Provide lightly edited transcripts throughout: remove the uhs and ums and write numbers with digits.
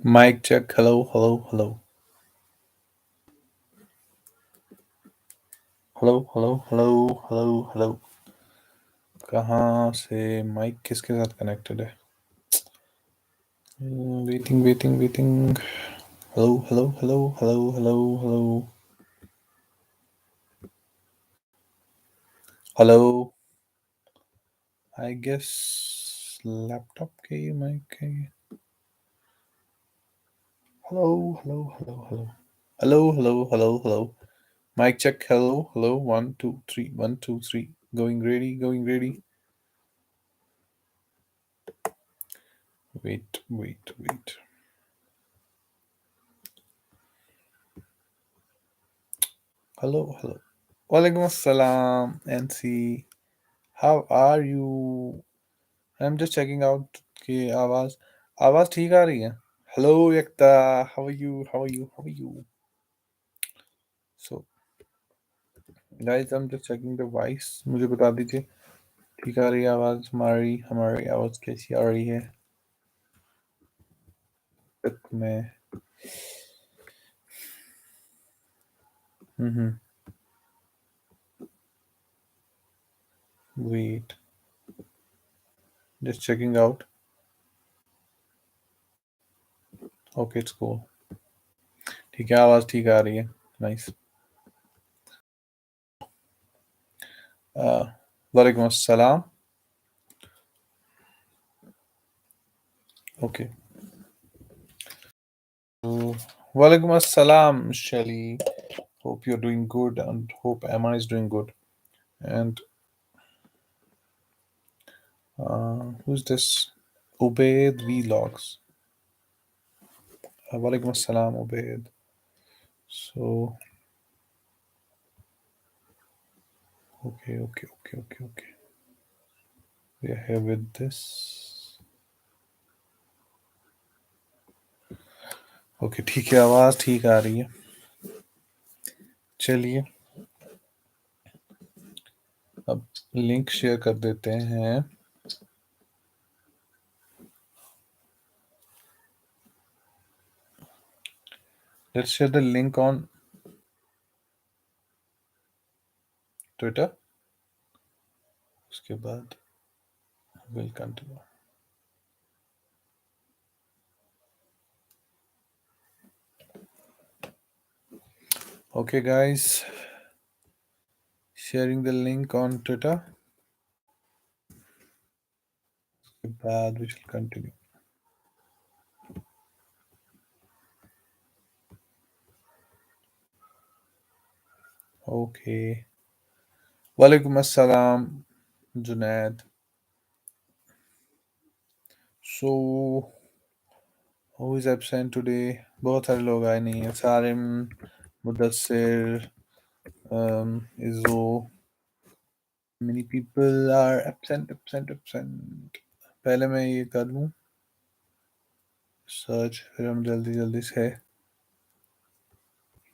Mic check. Hello, hello, hello. Hello hello hello hello hello. कहाँ से mic किसके साथ कनेक्टेड है? Waiting waiting waiting. Hello hello hello hello hello hello hello. I guess laptop के ये mic है ये। Hello hello hello hello hello hello hello hello. Mic check. Hello hello 1 2 3 1 2 3 going ready. Wait. Hello hello. वालेकुम अस्सलाम एनसी। How are you? I am just checking out कि आवाज आवाज ठीक आ रही है। Hello Ekta. How are you? So guys I am just checking the voice. मुझे बता दीजिए ठीक आ रही है आवाज? हमारी आवाज कैसी आ रही है तक में? Wait, just checking out. Okay it's cool. ठीक है, आवाज ठीक आ रही है। नाइस। वालेकुम अस्सलाम। ओके। वालेकुम अस्सलाम शैली। Hope you're doing good and hope Emma is doing good. And who's this? Ubaid Vlogs. Walaikum assalam, Ubaid. So, okay. We are here with this. Okay, ठीक है, आवाज़ ठीक आ रही है। चलिए अब लिंक शेयर कर देते हैं। Let's share the link on Twitter. उसके बाद we'll continue. Okay, guys, sharing the link on Twitter. उसके बाद we shall continue. Okay. Walaikum assalam, Junaid. So, who is absent today? बहुत सारे लोग आए नहीं हैं। सारिम, मुदस्सिर, इज़ो. Many people are absent. पहले मैं ये कर लूँ सर्च, फिर हम जल्दी जल्दी से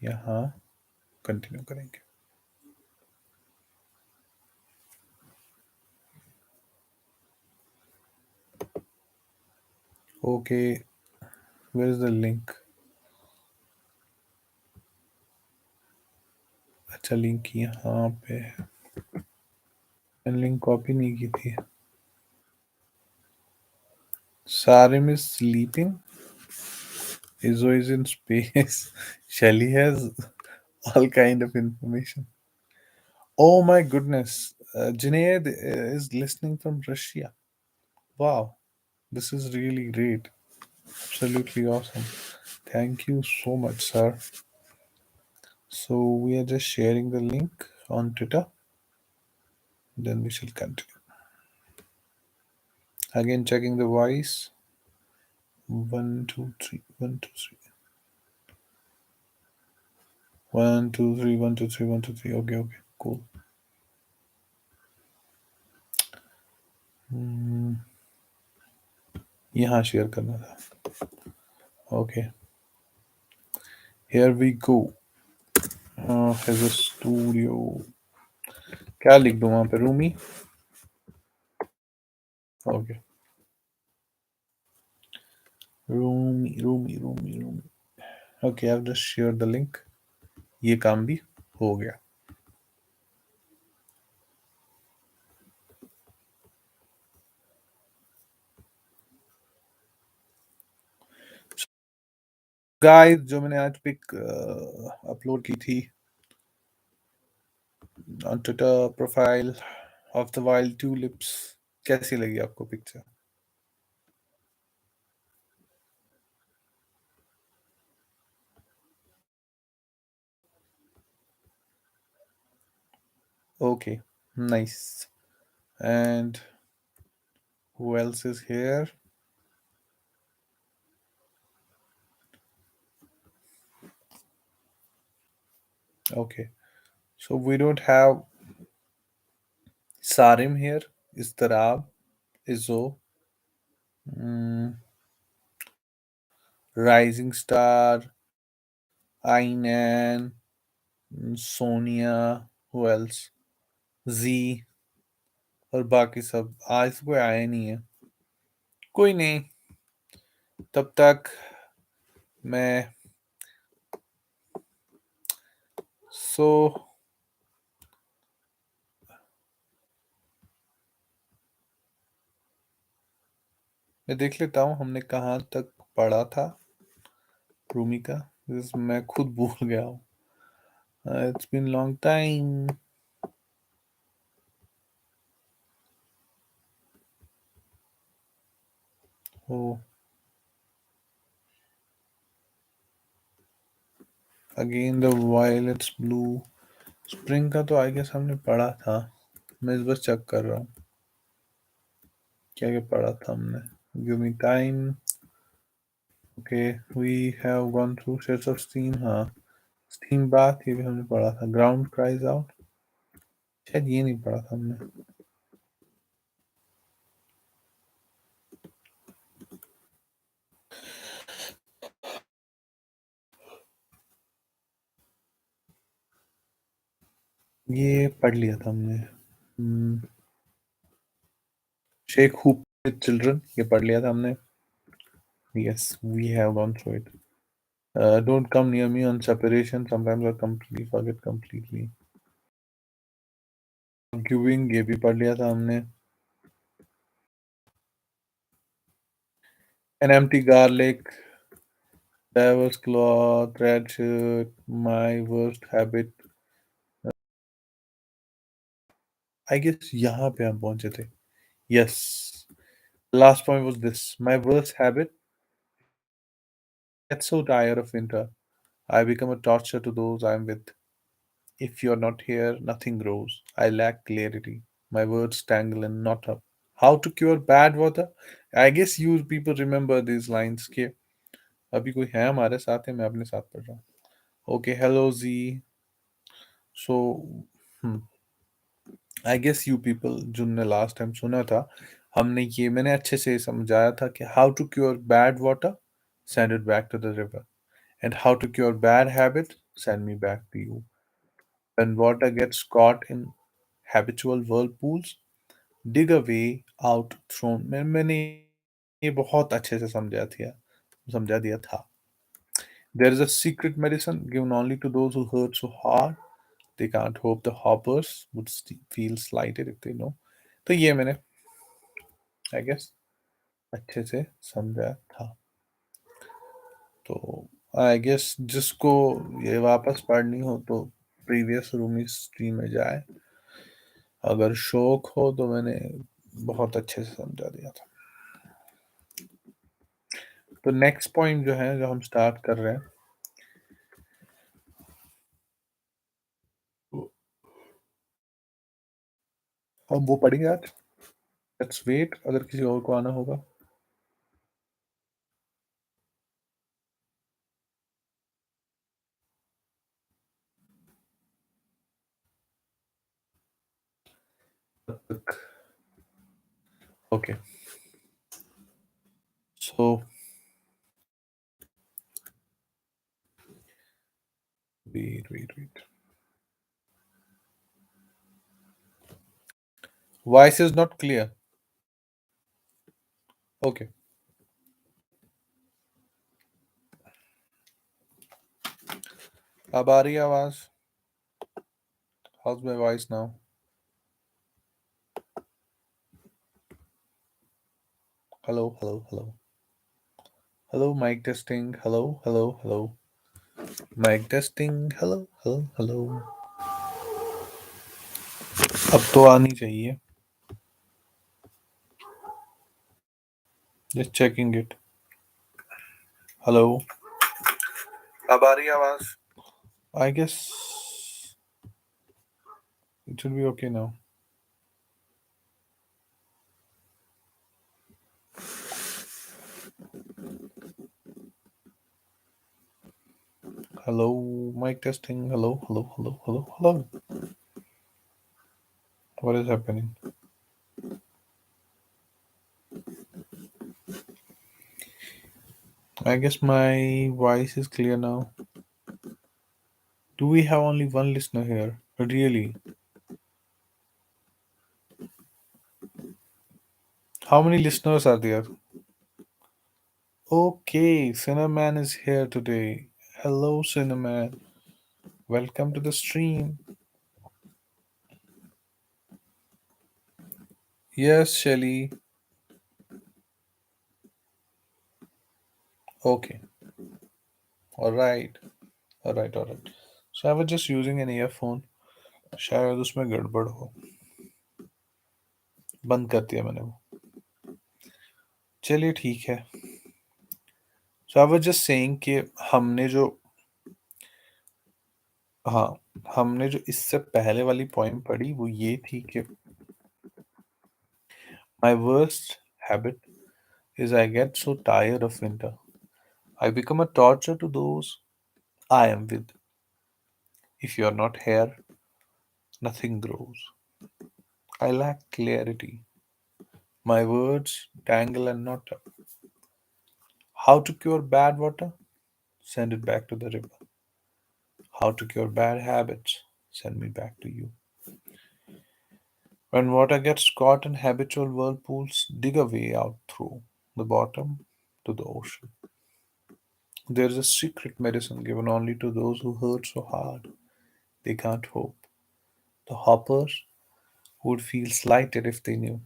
यहाँ कंटिन्यू करेंगे। Okay, where is the link? अच्छा, लिंक यहाँ पे है। मैंने लिंक कॉपी नहीं की थी। Sarim is sleeping. Izzo is in space. Shelly has all kind of information. Oh my goodness. Junaid is listening from Russia. Wow, this is really great. Absolutely awesome. Thank you so much, sir. So we are just sharing the link on Twitter. Then we shall continue. Again, checking the voice. 1 2 3 1 2 3. 1 2 3 1 2 3 1 2 3. Okay, cool. यहाँ share करना था। Okay, here we go. As a studio क्या लिख दूँ वहाँ पे? Rumi. Okay, Rumi. Okay, I've just shared the link. ये काम भी हो गया. गाइस जो मैंने आज पिक अपलोड की थी on Twitter profile of the wild tulips, कैसी लगी आपको picture? Okay, nice. And who else is here? Okay, so we don't have Sarim here. Istarab, Izzo, mm, Rising Star, Ainan, Sonia, who else? Z, और बाकी सब आज तो कोई आया नहीं है. कोई नहीं, तब तक मैं सो मैं देख लेता हूँ हमने कहाँ तक पढ़ा था रूमी का. मैं खुद भूल गया हूँ. It's been long time. Oh, again the violets blue. Spring का तो आई गेस हमने पढ़ा था. मैं इस बस चेक कर रहा हूँ क्या क्या पढ़ा था हमने. Give me time. Okay, we have gone through shades of steam. हाँ, स्टीम बाथ ये भी हमने पढ़ा था. ग्राउंड क्राइज आउट शायद ये नहीं पढ़ा था हमने. ये पढ़ लिया था हमने. शेख हुप विद चिल्ड्रन ये पढ़ लिया था हमने. Yes, we have gone through it. Don't come near me on separation sometimes I completely forget completely. Giving ये भी पढ़ लिया था हमने. An empty garlic, Diver's claw, thread shirt, my worst habit. I guess यहाँ पे हम पहुंचे थे. Yes. Last point was this. My worst habit. Get so tired of winter. I become a torture to those I'm with. If you're not here, nothing grows. I lack clarity. My words tangle and knot up. How to cure bad weather? I guess you people remember these lines. के अभी कोई है हमारे साथ है, मैं अपने साथ पढ़ रहा हूँ. Okay, hello Z. So, I guess you people जिनने लास्ट टाइम सुना था, हमने ये मैंने अच्छे से समझाया था कि how to cure bad water, send it back to the river. And how to cure bad habit, send me back to you. When water gets caught in habitual whirlpools, dig a way out thrown. मैंने ये बहुत अच्छे से समझा दिया था. There is a secret medicine given only to those who hurt so hard they can't hope the hoppers would feel slighted if they know. तो ये मैंने आई गेस अच्छे से समझा था. तो आई गेस जिसको ये वापस पढ़नी हो तो प्रीवियस रूमी स्ट्रीम में जाए. अगर शौक हो तो मैंने बहुत अच्छे से समझा दिया था. तो नेक्स्ट पॉइंट जो है जो हम स्टार्ट कर रहे हैं हम वो पढ़ेंगे आज. लेट्स वेट अगर किसी और को आना होगा. Okay, so wait. Voice is not clear. Okay, अब आ रही है आवाज? How's my voice now? Hello, hello, hello. Hello, mic testing. Hello, hello, hello. Mic testing. Hello, hello, hello. अब तो आनी चाहिए. Just checking it. Hello. अब आ रही है आवाज? I guess it should be okay now. Hello, mic testing. Hello, hello, hello, hello, hello. What is happening? I guess my voice is clear now. Do we have only one listener here? Really? How many listeners are there? Okay, Cinnamon is here today. Hello, Cinnamon. Welcome to the stream. Yes, Shelly. Okay. All right. All right. All right. So I was just using an earphone. शायद उसमें गड़बड़ हो. बंद कर दिया मैंने वो. चलिए ठीक है. So I was just saying कि हमने जो हाँ हमने जो इससे पहले वाली पोइम पढ़ी वो ये थी कि My worst habit is I get so tired of winter. I become a torture to those I am with. If you are not here, nothing grows. I lack clarity. My words tangle and knot up. How to cure bad water? Send it back to the river. How to cure bad habits? Send me back to you. When water gets caught in habitual whirlpools, dig a way out through the bottom to the ocean. There is a secret medicine given only to those who hurt so hard they can't hope. The hoppers would feel slighted if they knew.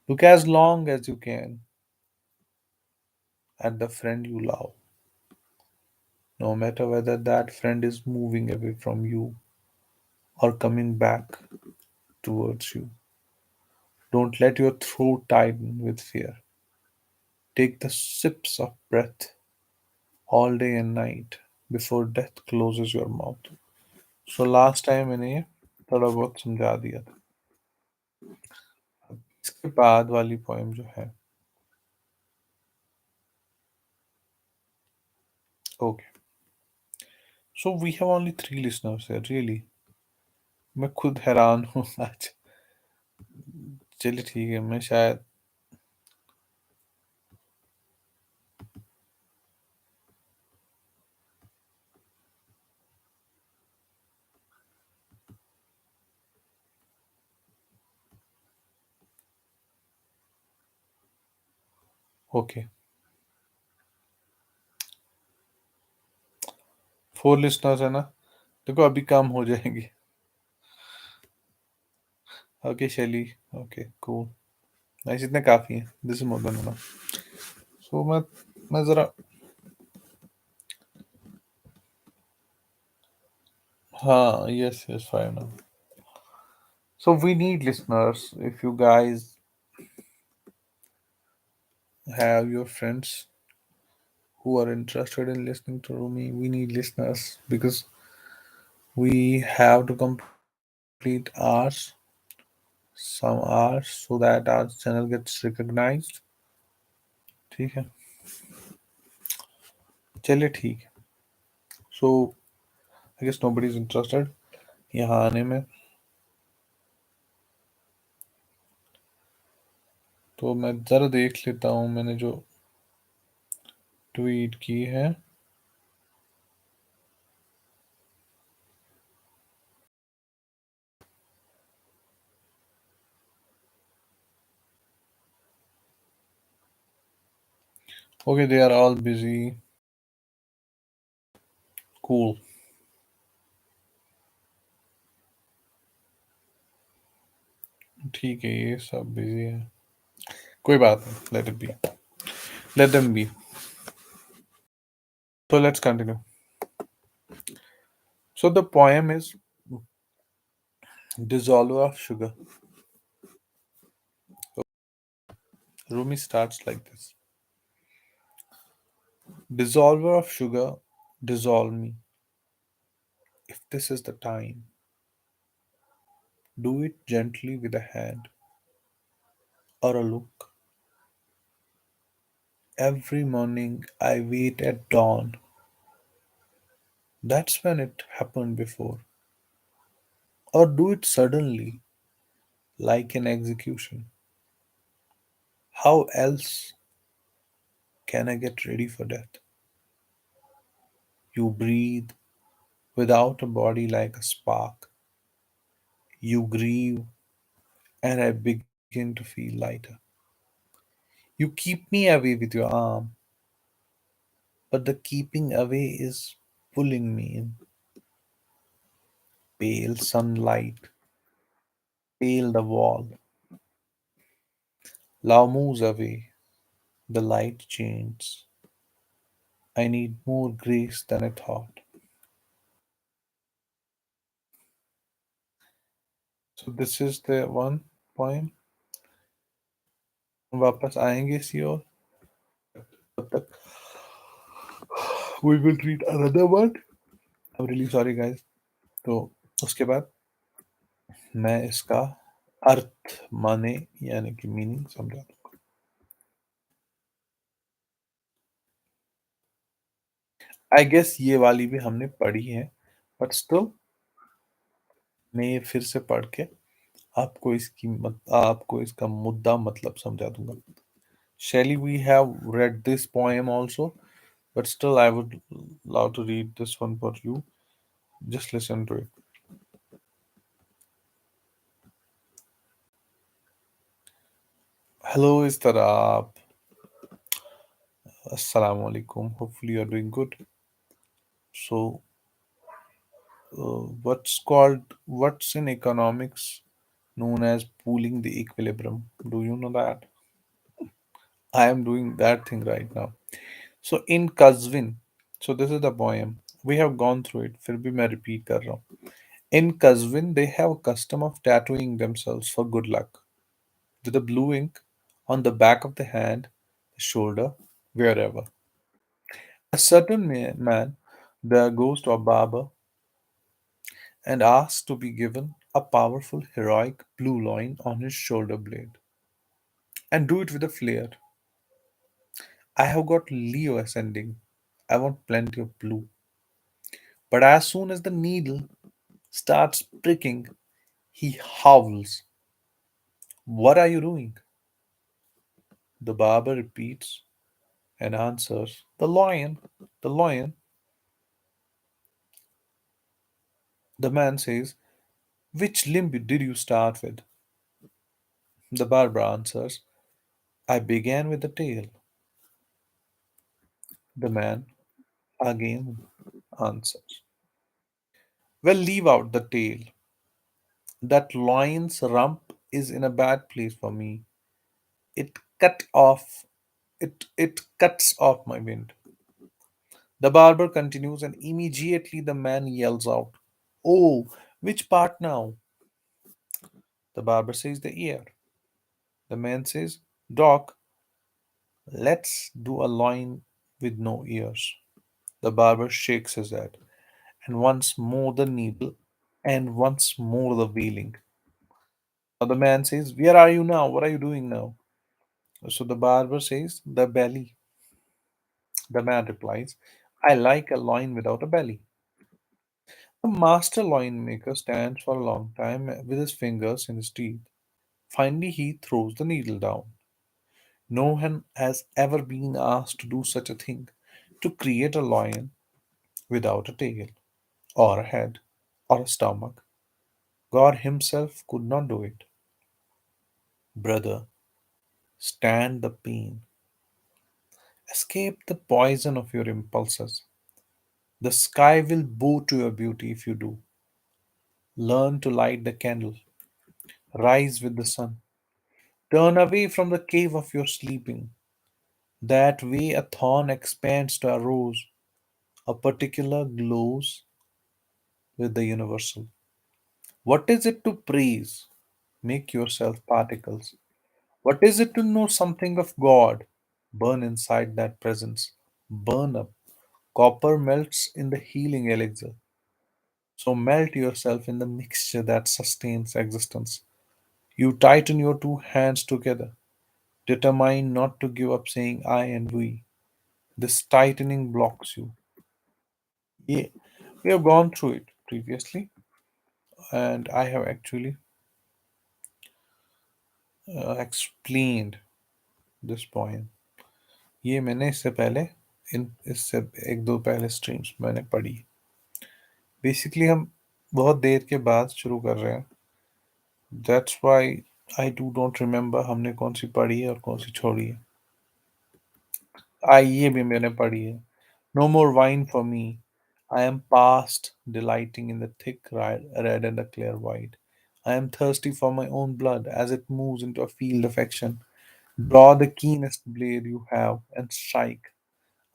Look as long as you can at the friend you love, no matter whether that friend is moving away from you or coming back towards you. Don't let your throat tighten with fear. Take the sips of breath all day and night before death closes your mouth. So last time मैंने ये थोड़ा बहुत समझा दिया था. इसके बाद वाली पोएम जो है. Okay. So we have only 3 listeners here, really. मैं खुद हैरान हूँ आज. चलिए ठीक है. मैं शायद ओके. 4 listeners है ना. देखो अभी कम हो जाएंगे. Okay Shaily. Okay cool. Nice. इतने काफी हैं. This is more than enough. So मैं जरा हाँ. Yes yes fine now. So we need listeners. If you guys have your friends who are interested in listening to Rumi, we need listeners because we have to complete hours, some hours, so that our channel gets recognized. ठीक है. चलिए ठीक है. So I guess nobody is interested यहाँ आने में. तो मैं ज़रा देख लेता हूँ मैंने जो ट्वीट की है. Okay, they are all busy. Cool. ठीक है ये सब बिजी है. कोई बात नहीं. Let it be. Let them be. So let's continue. So the poem is Dissolver of Sugar. Rumi starts like this. Dissolver of sugar, dissolve me. If this is the time, do it gently with a hand or a look. Every morning I wait at dawn. That's when it happened before. Or do it suddenly, like an execution. How else can I get ready for death? You breathe without a body like a spark. You grieve, and I begin to feel lighter. You keep me away with your arm, but the keeping away is pulling me in. Pale sunlight, pale the wall. Love moves away, the light changes. I need more grace than I thought. So this is the one poem. वापस आएंगे इसी ओर. तब तक we will read another one. I'm really sorry guys. तो उसके बाद मैं इसका अर्थ माने यानी कि मीनिंग समझा दूंगा. आई गेस ये वाली भी हमने पढ़ी है, बट स्टिल मैं ये फिर से पढ़ के आपको इसका मुद्दा मतलब समझा दूंगा. Shelley, we have read this poem also, but still I would love to read this one for you. Just listen to it. Hello, Istarab. Assalamu alaikum. Hopefully you're doing good. So, what's in economics known as pooling the equilibrium? Do you know that? I am doing that thing right now. So in Kazvin, so this is the poem. We have gone through it. फिर भी मैं repeat कर रहा हूँ. In Kazvin, they have a custom of tattooing themselves for good luck with a blue ink on the back of the hand, the shoulder, wherever. A certain man there goes to a barber and asks to be given a powerful heroic blue line on his shoulder blade and do it with a flare. I have got Leo ascending. I want plenty of blue. But as soon as the needle starts pricking, he howls. What are you doing? The barber repeats and answers, the lion, the lion. The man says, which limb did you start with? The barber answers, I began with the tail. The man again answers, well, leave out the tail. That lion's rump is in a bad place for me. It cut off it cuts off my wind. The barber continues, and immediately the man yells out, oh, which part now? The barber says, the ear. The man says, Doc, let's do a loin with no ears. The barber shakes his head, and once more the needle, and once more the wailing. Now the man says, where are you now? What are you doing now? So the barber says, the belly. The man replies, I like a loin without a belly. The master loin maker stands for a long time with his fingers in his teeth. Finally, he throws the needle down. No one has ever been asked to do such a thing, to create a lion without a tail, or a head, or a stomach. God Himself could not do it. Brother, stand the pain. Escape the poison of your impulses. The sky will bow to your beauty if you do. Learn to light the candle. Rise with the sun. Turn away from the cave of your sleeping. That way a thorn expands to a rose. A particular glows with the universal. What is it to praise? Make yourself particles. What is it to know something of God? Burn inside that presence. Burn up. Copper melts in the healing elixir. So melt yourself in the mixture that sustains existence. You tighten your two hands together, determined not to give up saying I and we. This tightening blocks you. Yeah, we have gone through it previously, and I have actually explained this poem. ये मैंने इससे पहले इन इससे एक दो पहले streams मैंने पढ़ी। बेसिकली हम बहुत देर के बाद शुरू कर रहे हैं। That's why I do don't remember हमने कौन सी पढ़ी है और कौन सी छोड़ी है। ये भी मैंने पढ़ी है। No more wine for me. I am past delighting in the thick red and the clear white. I am thirsty for my own blood as it moves into a field of action. Draw the keenest blade you have and strike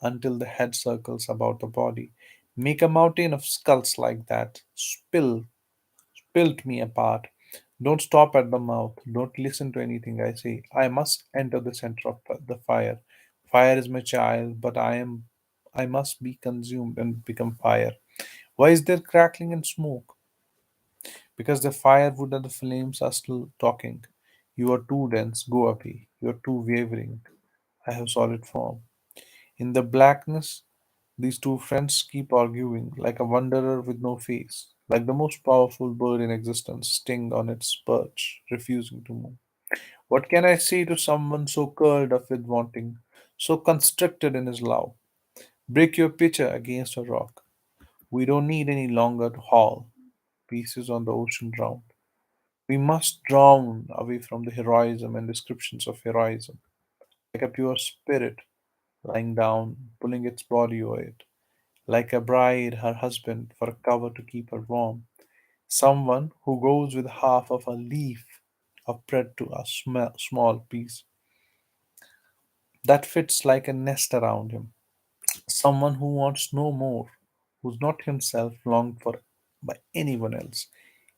until the head circles about the body. Make a mountain of skulls like that. Spilt me apart. Don't stop at the mouth. Don't listen to anything I say. I must enter the center of the fire. Fire is my child, but I must be consumed and become fire. Why is there crackling and smoke? Because the firewood and the flames are still talking. You are too dense, go away. You are too wavering. I have solid form. In the blackness, these two friends keep arguing, like a wanderer with no face, like the most powerful bird in existence, sting on its perch, refusing to move. What can I say to someone so curled up with wanting, so constricted in his love? Break your pitcher against a rock. We don't need any longer to haul pieces on the ocean drowned. We must drown away from the heroism and descriptions of heroism, like a pure spirit lying down, pulling its body over it, like a bride her husband for a cover to keep her warm, someone who goes with half of a leaf of bread to a small piece that fits like a nest around him, someone who wants no more, who's not himself longed for by anyone else.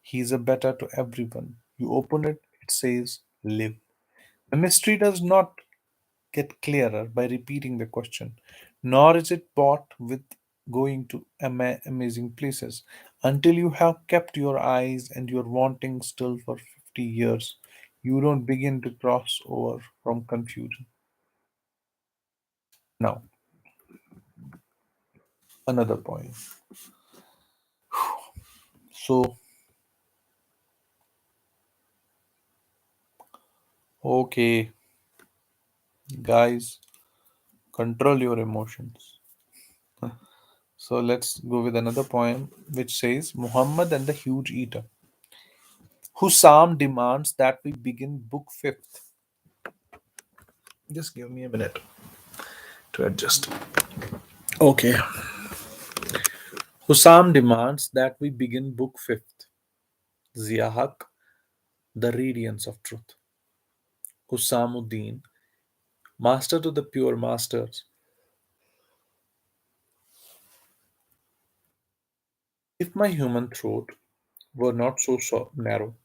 He is a better to everyone. You open it, it says, live. The mystery does not get clearer by repeating the question, nor is it bought with going to amazing places. Until you have kept your eyes and your wanting still for 50 years, you don't begin to cross over from confusion. Now, another point. So, okay, guys, control your emotions. So, let's go with another poem which says Muhammad and the Huge Eater. Hussam demands that we begin book fifth. Just give me a minute to adjust. Okay. Hussam demands that we begin book fifth. Ziyahak, the radiance of truth. Hussamuddin, master to the pure masters. If my human throat were not so narrow,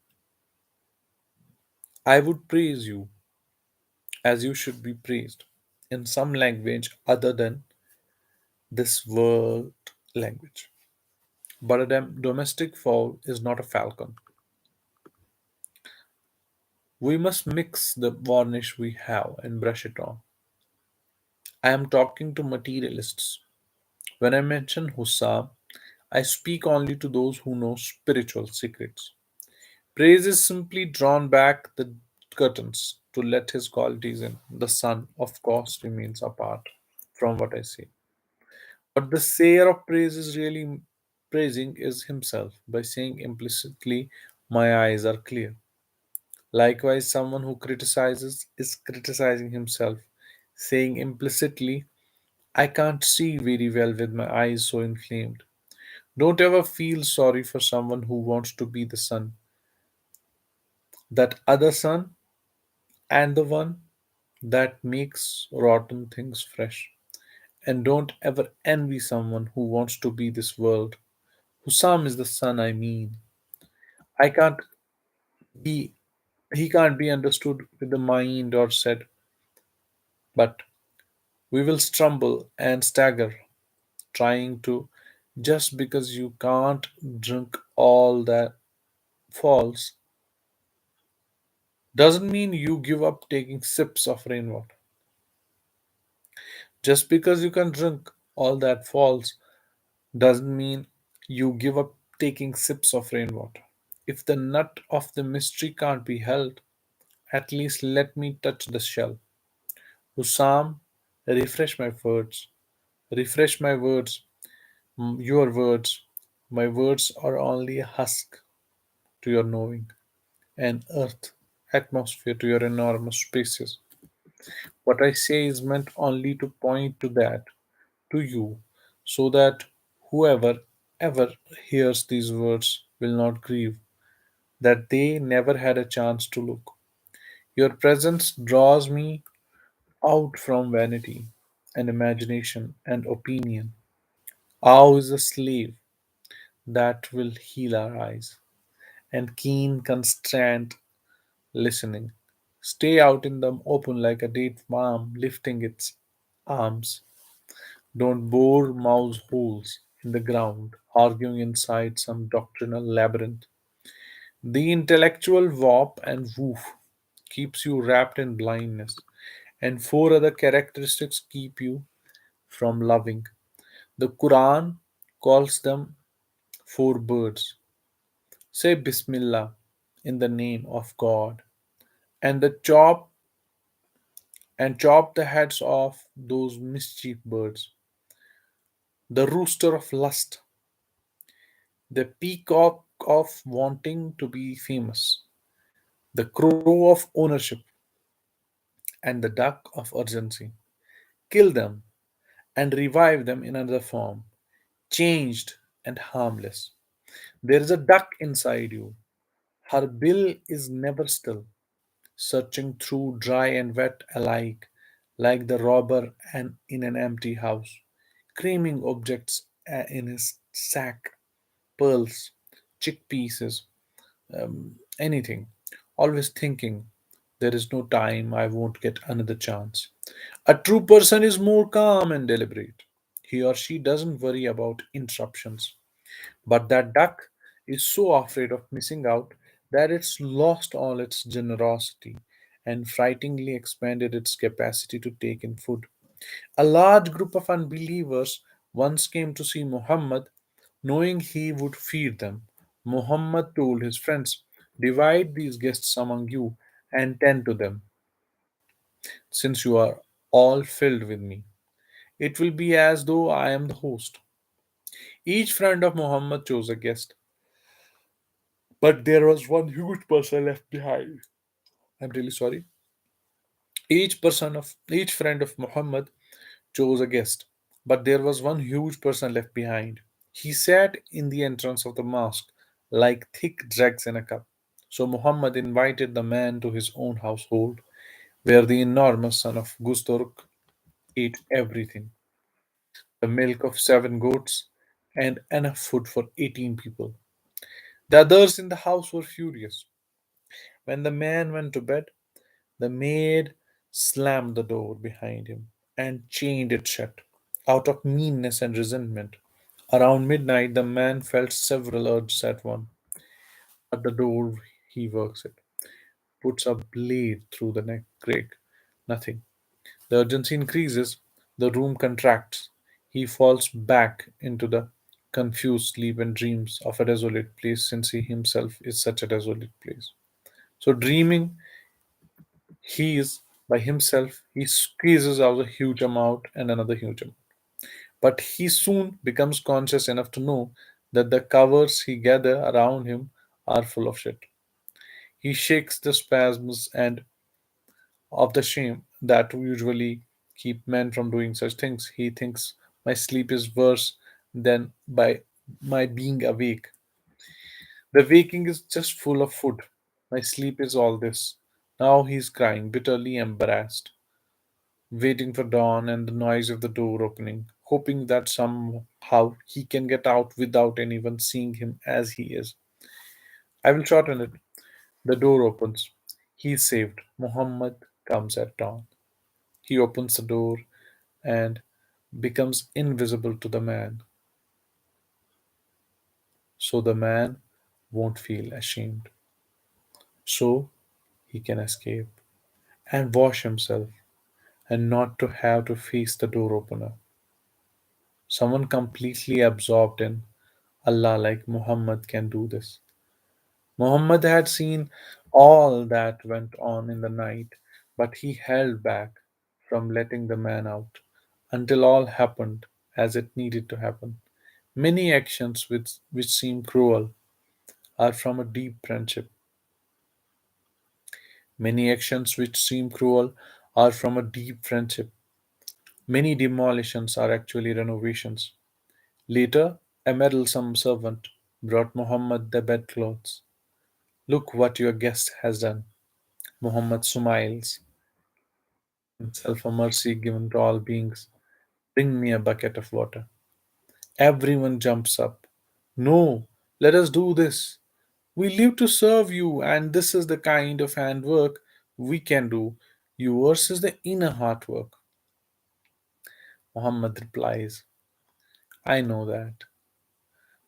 I would praise you as you should be praised in some language other than this world language. But a domestic fowl is not a falcon. We must mix the varnish we have and brush it on. I am talking to materialists. When I mention Hussam, I speak only to those who know spiritual secrets. Praise is simply drawn back the curtains to let his qualities in. The sun, of course, remains apart from what I say. But the sayer of praise is really praising is himself by saying implicitly, my eyes are clear. Likewise, someone who criticizes is criticizing himself, saying implicitly, I can't see very well with my eyes so inflamed. Don't ever feel sorry for someone who wants to be the sun, that other sun, and the one that makes rotten things fresh. And don't ever envy someone who wants to be this world. Husam is the sun, I mean. I can't be he can't be understood with the mind or said, but we will stumble and stagger, trying to just because you can't drink all that falls doesn't mean you give up taking sips of rainwater. Just because you can drink all that falls doesn't mean you give up taking sips of rainwater. If the nut of the mystery can't be held, at least let me touch the shell. Hussam, refresh my words. Refresh my words, your words. My words are only a husk to your knowing, an earth atmosphere to your enormous spaces. What I say is meant only to point to that, to you, so that whoever ever hears these words will not grieve that they never had a chance to look. Your presence draws me out from vanity and imagination and opinion. Awe is a slave that will heal our eyes, and keen, constrained listening. Stay out in the open like a date palm lifting its arms. Don't bore mouse holes in the ground, arguing inside some doctrinal labyrinth. The intellectual warp and woof keeps you wrapped in blindness, and four other characteristics keep you from loving. The Quran calls them four birds. Say Bismillah in the name of God, and the chop the heads off those mischief birds. The rooster of lust, the peacock of wanting to be famous, the crow of ownership, and the duck of urgency. Kill them and revive them in another form, changed and harmless. There is a duck inside you. Her bill is never still, searching through dry and wet alike, like the robber and in an empty house, creaming objects in his sack, pearls, chickpeas, anything, always thinking, there is no time, I won't get another chance. A true person is more calm and deliberate. He or she doesn't worry about interruptions. But that duck is so afraid of missing out that it's lost all its generosity and frighteningly expanded its capacity to take in food. A large group of unbelievers once came to see Muhammad, knowing he would feed them. Muhammad told his friends, divide these guests among you and tend to them, since you are all filled with me. It will be as though I am the host. Each friend of Muhammad chose a guest, but there was one huge person left behind. I'm really sorry. Each friend of Muhammad chose a guest, but there was one huge person left behind. He sat in the entrance of the mosque like thick dregs in a cup. So Muhammad invited the man to his own household, where the enormous son of Gusturk ate everything, the milk of 7 goats, and enough food for 18 people. The others in the house were furious. When the man went to bed, the maid slammed the door behind him and chained it shut, out of meanness and resentment. Around midnight, the man felt several urges at once. At the door, he works it, puts a blade through the neck, crack. Nothing. The urgency increases, the room contracts. He falls back into the confused sleep and dreams of a desolate place since he himself is such a desolate place. So, dreaming he is by himself, he squeezes out a huge amount and another huge amount. But he soon becomes conscious enough to know that the covers he gather around him are full of shit. He shakes the spasms and of the shame that usually keep men from doing such things. He thinks my sleep is worse than by my being awake. The waking is just full of food. My sleep is all this. Now he's crying, bitterly embarrassed, waiting for dawn and the noise of the door opening, hoping that somehow he can get out without anyone seeing him as he is. I will shorten it. The door opens. He is saved. Muhammad comes at dawn. He opens the door and becomes invisible to the man, so the man won't feel ashamed. So he can escape and wash himself and not to have to face the door opener. Someone completely absorbed in Allah like Muhammad can do this. Muhammad had seen all that went on in the night, but he held back from letting the man out until all happened as it needed to happen. Many actions which seem cruel are from a deep friendship. Many actions which seem cruel are from a deep friendship. Many demolitions are actually renovations. Later, a meddlesome servant brought Muhammad the bedclothes. Look what your guest has done. Muhammad smiles, himself a mercy given to all beings. Bring me a bucket of water. Everyone jumps up. No, let us do this. We live to serve you, and this is the kind of handwork we can do. Yours is the inner heart work. Muhammad replies, I know that,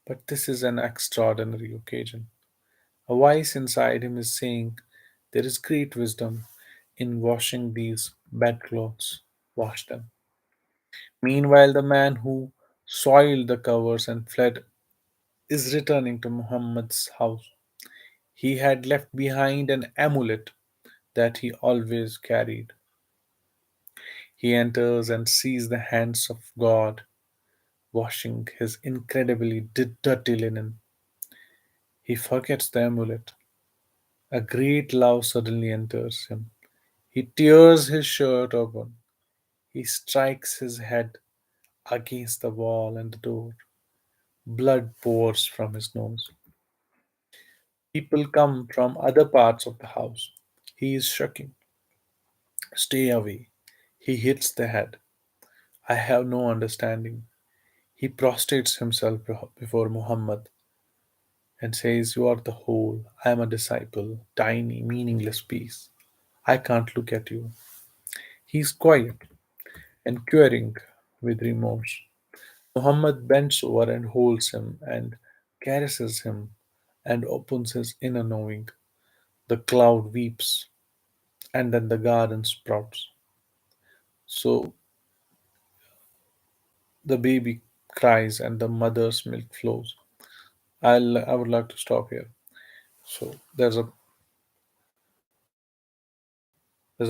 but this is an extraordinary occasion. A voice inside him is saying, there is great wisdom in washing these bedclothes. Wash them. Meanwhile, the man who soiled the covers and fled is returning to Muhammad's house. He had left behind an amulet that he always carried. He enters and sees the hands of God washing his incredibly dirty linen. He forgets the amulet. A great love suddenly enters him. He tears his shirt open. He strikes his head against the wall and the door. Blood pours from his nose. People come from other parts of the house. He is shaking. Stay away. He hits the head. I have no understanding. He prostrates himself before Muhammad and says, you are the whole. I am a disciple, tiny, meaningless piece. I can't look at you. He is quiet and querying with remorse. Muhammad bends over and holds him and caresses him and opens his inner knowing. The cloud weeps and then the garden sprouts. So the baby cries and the mother's milk flows. I would like to stop here. So there's a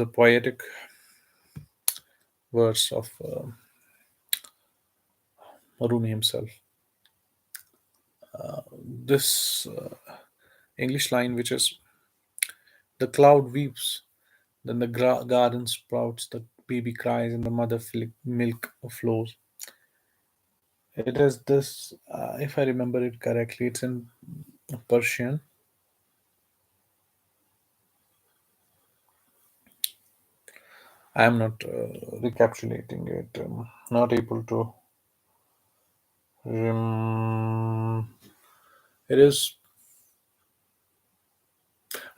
poetic verse of Rumi himself. This English line, which is the cloud weeps, then the garden sprouts, the baby cries, and the mother milk flows. It is this, if I remember it correctly, it's in Persian. I am not recapitulating it. Not able to. Rem- it is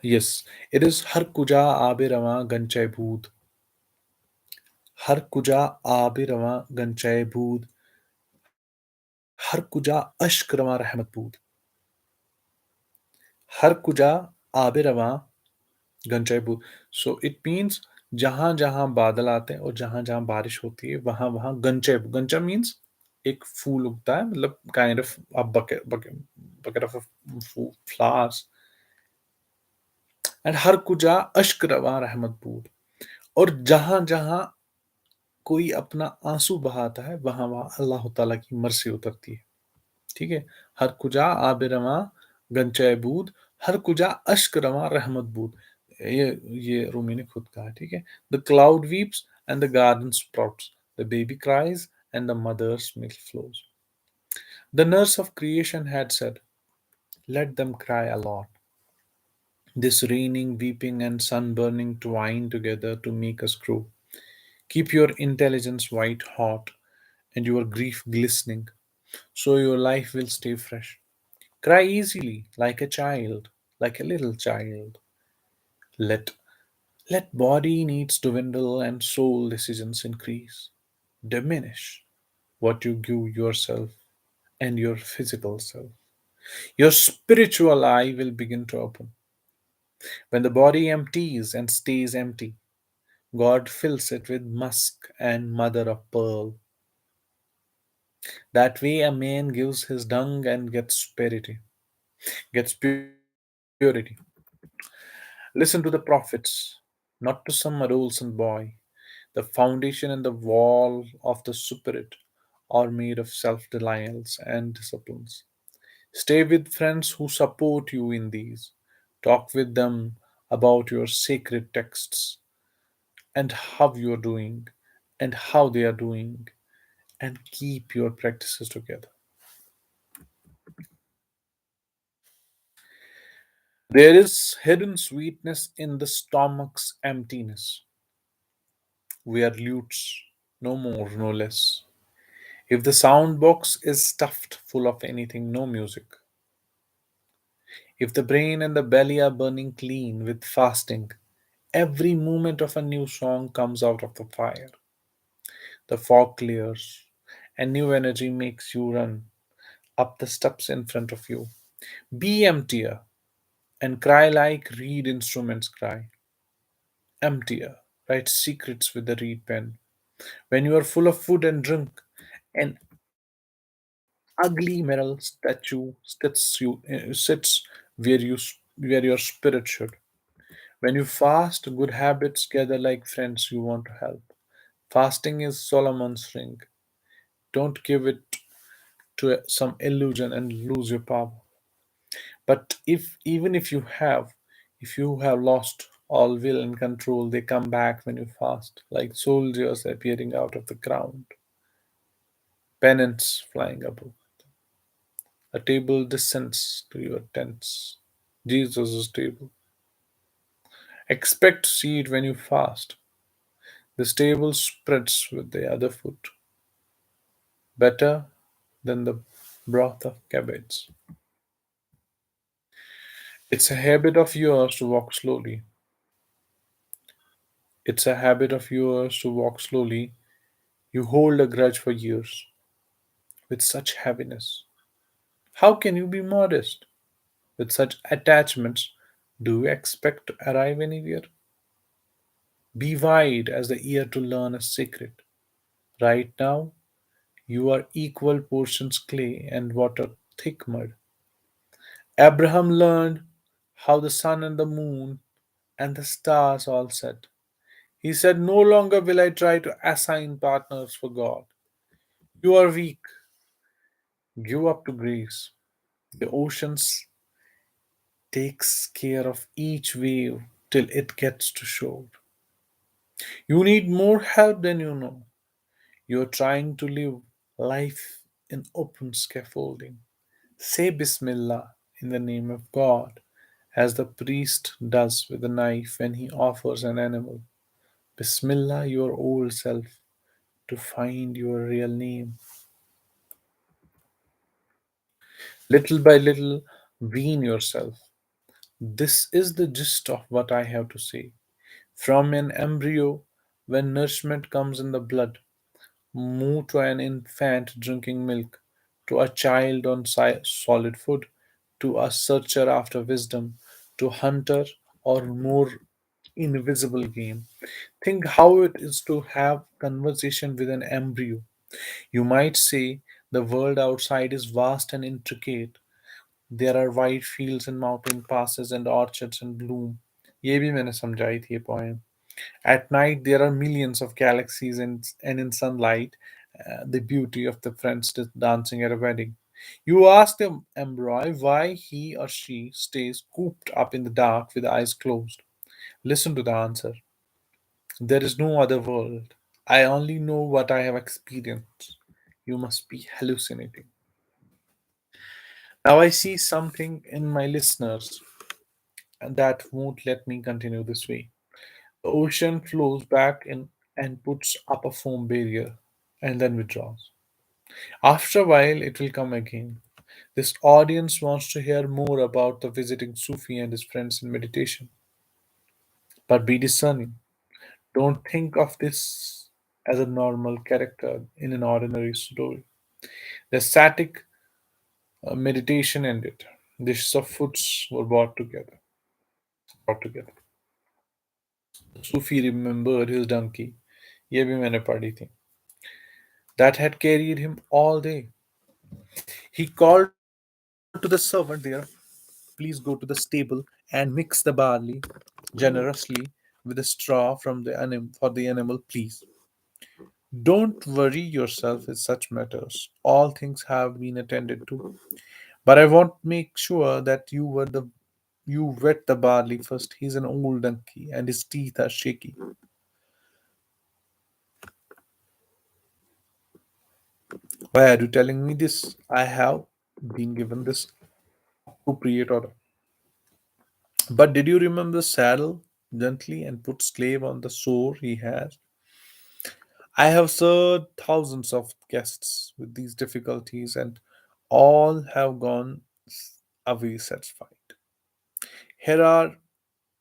yes. It is हर कुजा आबे रवां गंचाए बूद हर कुजा आबे रवां गंचाए बूद हर कुजा अश्क रवां रहमत बूद हर कुजा आबे रवां गंचाए बूद. सो इट मीन्स जहां जहां बादल आते हैं और जहां जहां बारिश होती है वहां वहां गंचाए गंचा मीन्स एक फूल उगता है मतलब kind of a bucket of flowers and हर कुजा अश्क रवां रहमत बूद. और जहां जहां कोई अपना आंसू बहाता है वहां वहां अल्लाह ताला की मर्सी उतरती है. ठीक है. हर कुजा आब रवां गंचाए बूद हर कुजा अश्क रवां रहमत बूद. ये ये रूमी ने खुद कहा. ठीक है. The cloud weeps and the garden sprouts, the baby cries, and the mother's milk flows. The nurse of creation had said, let them cry a lot. This raining, weeping, and sun burning twine together to make us grow. Keep your intelligence white hot and your grief glistening, so your life will stay fresh. Cry easily, like a child, like a little child. Let let body needs dwindle and soul decisions increase. Diminish what you give yourself and your physical self. Your spiritual eye will begin to open. When the body empties and stays empty, God fills it with musk and mother of pearl. That way a man gives his dung and gets purity. Listen to the prophets, not to some adolescent boy. The foundation and the wall of the spirit are made of self denials and disciplines. Stay with friends who support you in these. Talk with them about your sacred texts and how you are doing and how they are doing, and keep your practices together. There is hidden sweetness in the stomach's emptiness. We are lutes, no more, no less. If the sound box is stuffed full of anything, no music. If the brain and the belly are burning clean with fasting, every moment of a new song comes out of the fire. The fog clears, and new energy makes you run up the steps in front of you. Be emptier and cry like reed instruments cry. Emptier, write secrets with the reed pen. When you are full of food and drink, an ugly metal statue sits where your spirit should. When you fast, good habits gather like friends you want to help. Fasting is Solomon's ring. Don't give it to some illusion and lose your power. But if even if you have lost all will and control, they come back when you fast, like soldiers appearing out of the ground, pennants flying above. A table descends to your tents. Jesus' table. Expect to see it when you fast. This table spreads with the other foot, better than the broth of cabbage. It's a habit of yours to walk slowly. It's a habit of yours to walk slowly. You hold a grudge for years with such heaviness. How can you be modest? With such attachments, do you expect to arrive anywhere? Be wide as the ear to learn a secret. Right now, you are equal portions clay and water, thick mud. Abraham learned how the sun and the moon and the stars all set. He said, no longer will I try to assign partners for God. You are weak. Give up to grace. The oceans takes care of each wave till it gets to shore. You need more help than you know. You're trying to live life in open scaffolding. Say Bismillah in the name of God, as the priest does with a knife when he offers an animal. Bismillah your old self to find your real name. Little by little, wean yourself. This is the gist of what I have to say. From an embryo, when nourishment comes in the blood, move to an infant drinking milk, to a child on solid food, to a searcher after wisdom, to hunter or more invisible game. Think how it is to have conversation with an embryo. You might say the world outside is vast and intricate. There are wide fields and mountain passes and orchards in bloom. ये भी मैंने समझाई थी ये poem. At night, there are millions of galaxies, and in sunlight, the beauty of the friends dancing at a wedding. You ask the embryo why he or she stays cooped up in the dark with eyes closed. Listen to the answer. There is no other world. I only know what I have experienced. You must be hallucinating. Now I see something in my listeners and that won't let me continue this way. The ocean flows back in and puts up a foam barrier and then withdraws. After a while, it will come again. This audience wants to hear more about the visiting Sufi and his friends in meditation. But be discerning. Don't think of this as a normal character in an ordinary story. The static meditation ended. Dishes of foods were brought together. Sufi remembered his donkey, ये भी मैंने पढ़ी थी, that had carried him all day. He called to the servant there, please go to the stable and mix the barley generously with a straw for the animal, please. Don't worry yourself with such matters. All things have been attended to. But I want to make sure that you wet the barley first. He's an old donkey and his teeth are shaky. Why are you telling me this? I have been given this appropriate order. But did you remember saddle gently and put slave on the sore he has? I have served thousands of guests with these difficulties, and all have gone away satisfied. Here are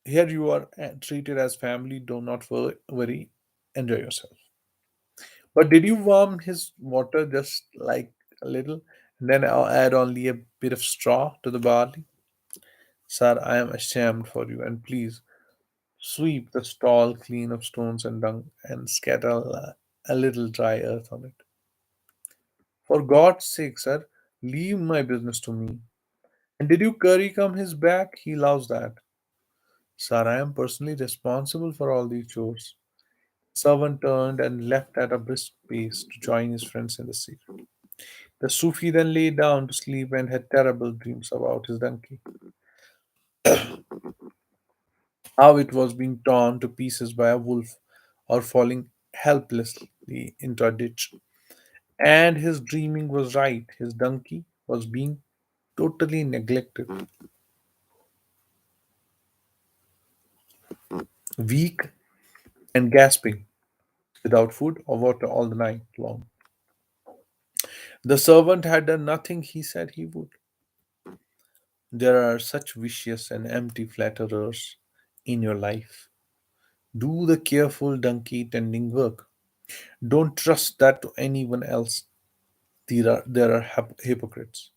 here you are treated as family. Do not worry. Enjoy yourself. But did you warm his water just like a little, and then I'll add only a bit of straw to the barley? Sir, I am ashamed for you, and please sweep the stall clean of stones and dung, and scatter a little dry earth on it. For God's sake, sir, leave my business to me. And did you curry come his back? He loves that. Sir, I am personally responsible for all these chores. Servant turned and left at a brisk pace to join his friends in the secret. The Sufi then lay down to sleep and had terrible dreams about his donkey. How it was being torn to pieces by a wolf or falling helplessly into a ditch. And his dreaming was right. His donkey was being totally neglected, weak and gasping, without food or water all the night long. The servant had done nothing he said he would. There are such vicious and empty flatterers in your life. Do the careful donkey tending work. Don't trust that to anyone else. There are hypocrites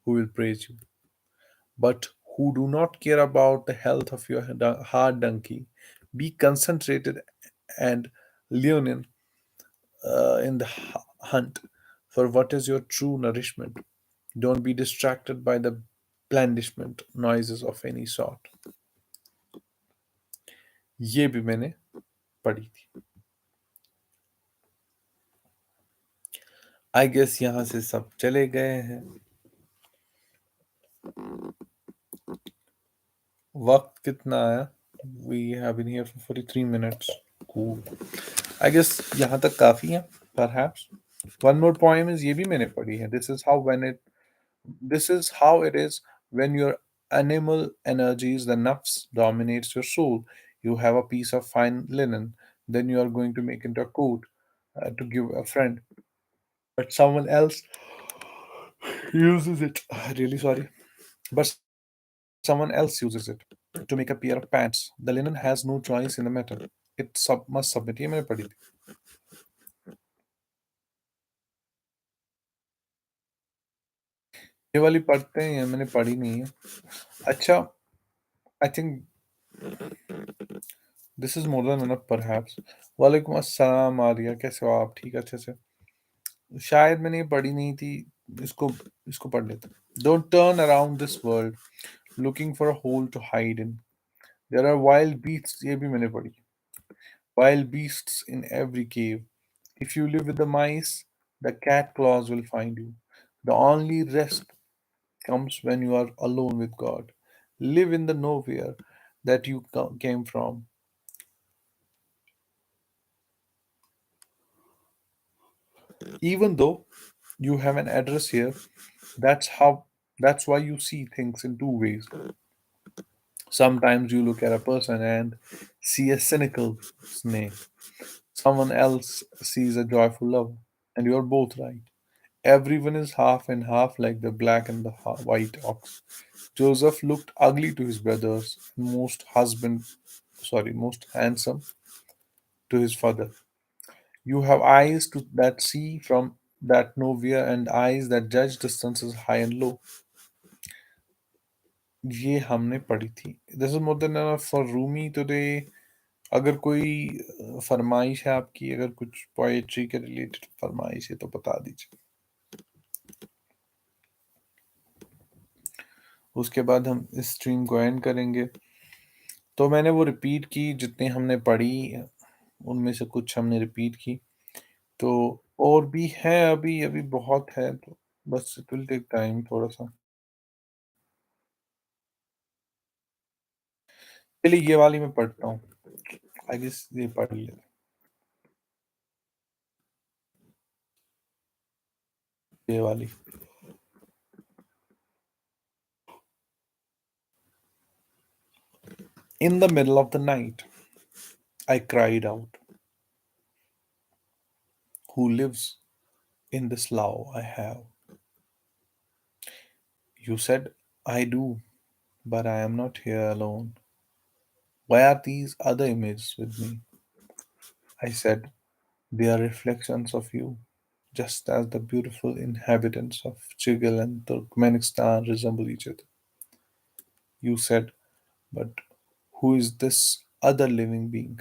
who will praise you, but who do not care about the health of your hard donkey. Be concentrated and leonine in the hunt for what is your true nourishment. Don't be distracted by the blandishment noises of any sort. ये भी मैंने पढ़ी थी. I guess यहाँ से सब चले गए हैं. वक्त कितना आया? We have been here for 43 minutes. Cool. I guess यहाँ तक काफी है. Perhaps. One more poem is ये भी मैंने पढ़ी है. This is how it is when your animal energies, the nafs, dominates your soul. You have a piece of fine linen, then you are going to make into a coat to give a friend. But someone else uses it. Really sorry. But someone else uses it to make a pair of pants. The linen has no choice in the matter. Must submit. ये मैंने पढ़ी थी. ये वाली पढ़ते हैं, ये मैंने पढ़ी नहीं है. अच्छा, I think this is more than enough perhaps. वालेकुम अस्सलाम आर्या, कैसे हो आप? ठीक अच्छे से. शायद मैंने ये पढ़ी नहीं थी. इसको इसको पढ़ लेते. Don't turn around this world looking for a hole to hide in. There are wild beasts. ये भी मैंने पढ़ी. Wild beasts in every cave. If you live with the mice, the cat claws will find you. The only rest comes when you are alone with God. Live in the nowhere that you came from. Even though you have an address here, that's how that's why you see things in two ways. Sometimes you look at a person and see a cynical snake. Someone else sees a joyful lover, and you're both right. Everyone is half and half, like the black and the white ox. Joseph looked ugly to his brothers, and most handsome to his father. You have eyes that see from that nowhere and eyes that judge distances high and low. ये हमने पढ़ी थी. This is more than enough for Rumi today. अगर कोई फरमाइश है आपकी, अगर कुछ पोएट्री के रिलेटेड फरमाइश है तो बता दीजिए. उसके बाद हम इस स्ट्रीम को एंड करेंगे. तो मैंने वो रिपीट की जितनी हमने पढ़ी, उनमें से कुछ हमने रिपीट की. तो और भी है, अभी अभी बहुत है, तो बस इट विल टेक टाइम थोड़ा सा. चलिए ये वाली मैं पढ़ता हूँ. आई गेस ये पढ़ लिया. ये वाली. In the middle of the night, I cried out, who lives in this love I have? You said, I do, but I am not here alone. Why are these other images with me? I said, they are reflections of you, just as the beautiful inhabitants of Chigil and Turkmenistan resemble each other. You said, but who is this other living being?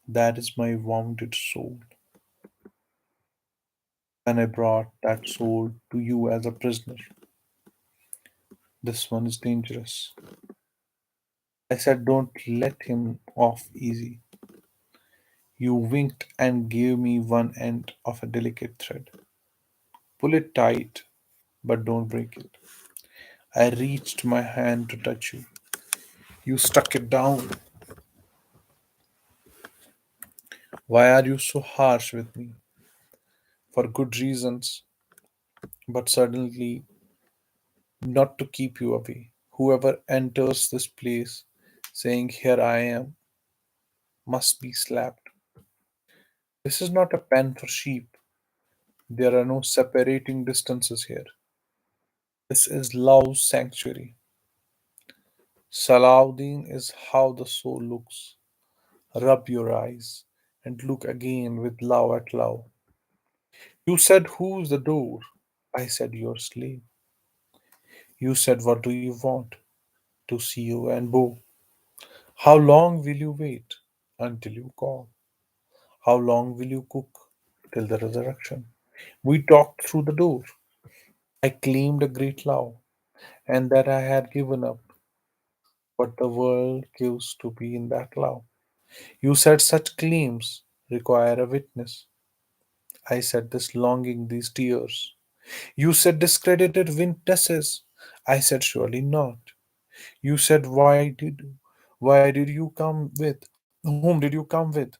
That is my wounded soul. And I brought that soul to you as a prisoner. This one is dangerous. I said, don't let him off easy. You winked and gave me one end of a delicate thread. Pull it tight, but don't break it. I reached my hand to touch you. You stuck it down. Why are you so harsh with me? For good reasons, but suddenly not to keep you away. Whoever enters this place saying, here I am, must be slapped. This is not a pen for sheep. There are no separating distances here. This is love's sanctuary. Salahuddin is how the soul looks. Rub your eyes and look again with love at love. You said, who's the door? I said, your slave. You said, what do you want? To see you and bow. How long will you wait? Until you call. How long will you cook? Till the resurrection. We talked through the door. I claimed a great love, and that I had given up what the world gives to be in that love. You said such claims require a witness. I said this longing, these tears. You said discredited witnesses. I said surely not. You said why did you come with? Whom did you come with?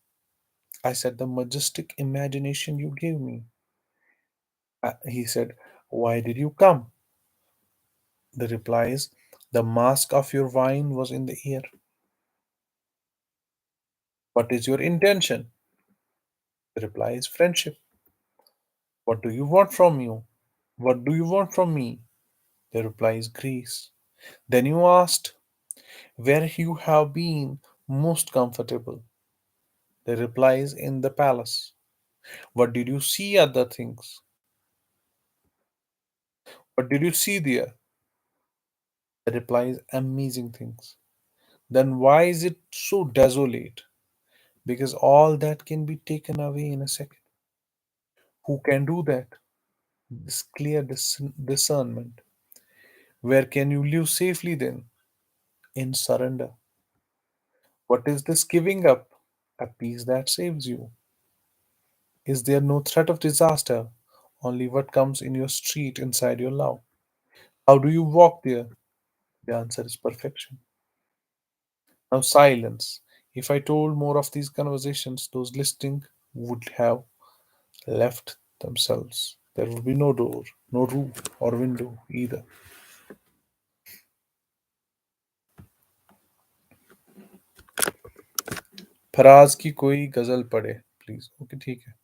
I said the majestic imagination you gave me. He said, why did you come? The reply is, the mask of your wine was in the air. What is your intention? The reply is friendship. What do you want from you? What do you want from me? The reply is grace. Then you asked where you have been most comfortable. The reply is in the palace. What did you see other things? What did you see there? The reply is amazing things. Then why is it so desolate? Because all that can be taken away in a second. Who can do that? This clear discernment. Where can you live safely then? In surrender. What is this giving up? A peace that saves you. Is there no threat of disaster? Only what comes in your street inside your love. How do you walk there? The answer is perfection. Now, silence. If I told more of these conversations, those listening would have left themselves. There would be no door, no roof or window either. Faraz की कोई गजल पढ़े please. Okay ठीक है.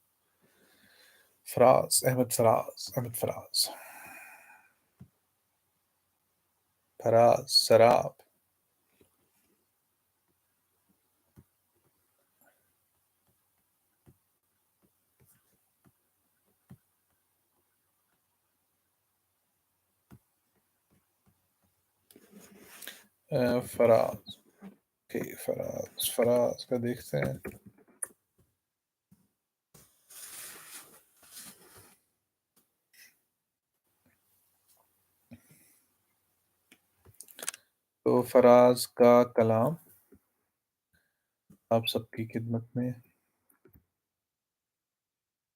फराज अहमद फराज अहमद फराज. फराज शराब. Faraz. Okay Faraz Faraz का देखते हैं. तो फराज का कलाम आप सबकी खिदमत में.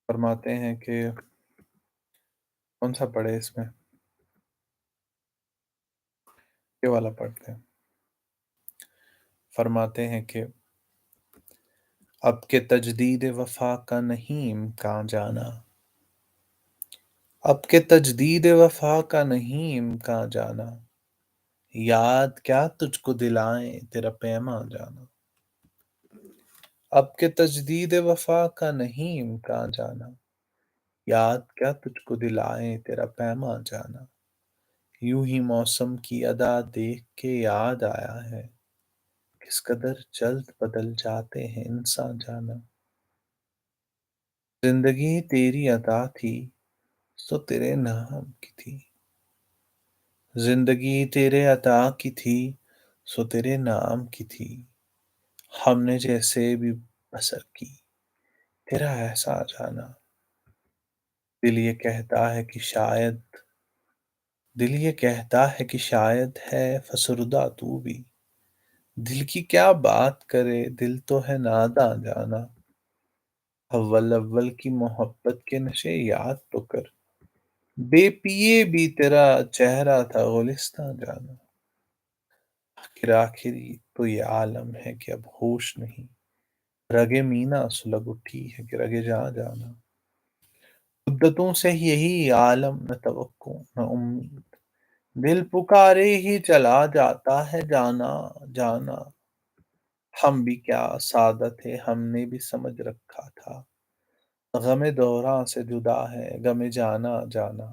फरमाते हैं कि कौन सा पढ़े इसमें. ये वाला पढ़ते हैं. फरमाते हैं कि अब के तजदीद वफा का नहीं इम्कान जाना. अब के तजदीद वफा का नहीं इम्कान जाना. याद क्या तुझको दिलाएं तेरा पैमा जाना. अब के तजदीद वफा का नहीं इम्कान जाना. याद क्या तुझको दिलाएं तेरा पैमा जाना. यूं ही मौसम की अदा देख के याद आया है किस कदर जल्द बदल जाते हैं इंसान जाना. जिंदगी तेरी अता थी सो तेरे नाम की थी. जिंदगी तेरे अता की थी सो तेरे नाम की थी. हमने जैसे भी बसर की तेरा ऐसा जाना. दिल ये कहता है कि शायद दिल ये कहता है कि शायद है फसरुदा तू भी. दिल की क्या बात करे दिल तो है नादां जाना. अव्वल अव्वल की मोहब्बत के नशे याद तो कर. बेपिए भी तेरा चेहरा था गुलिस्तां जाना. आखिर आखिरी तो ये आलम है कि अब होश नहीं. रगे मीना सुलग उठी है कि रगे जहाँ जाना. मुद्दतों से यही आलम न तवक्को न उम्मीद. दिल पुकारे ही चला जाता है जाना जाना. हम भी क्या सादत थे हमने भी समझ रखा था. गमे दौरां से जुदा है गमे जाना जाना.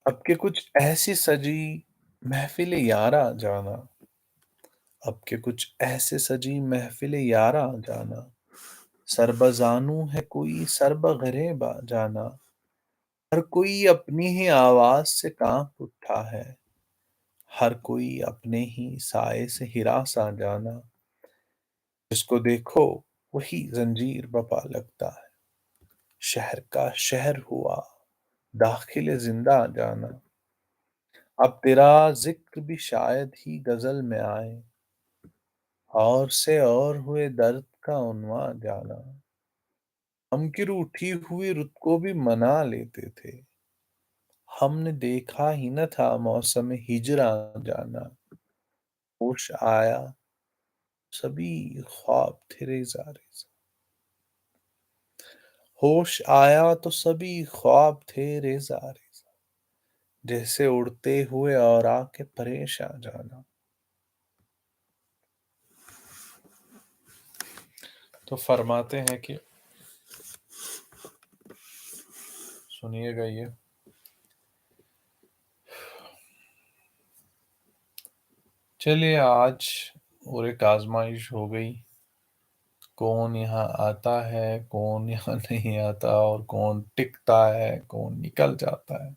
अब के कुछ ऐसी सजी महफिल यारा जाना. अब के कुछ ऐसे सजी महफिल यारा जाना. सरबजानू है कोई सरब गरेबा जाना. हर कोई अपनी ही आवाज से कांप उठा है. हर कोई अपने ही साए से हिरासा जाना. जिसको देखो वही जंजीर बपा लगता है. शहर का शहर हुआ दाखिल जिंदा जाना. अब तेरा जिक्र भी शायद ही गजल में आए. और से और हुए दर्द का उन्वान जाना. हम की रूठी हुई रुत को भी मना लेते थे. हमने देखा ही न था मौसम हिजरा जाना. होश आया सभी ख्वाब थे रेजा रेजा. होश आया तो सभी ख्वाब थे रेजा रेजा. जैसे उड़ते हुए और आके परेशान जाना. तो फरमाते हैं कि सुनिएगा ये. चलिए आज और एक आजमाइश हो गई. कौन यहाँ आता है कौन यहाँ नहीं आता और कौन टिकता है कौन निकल जाता है.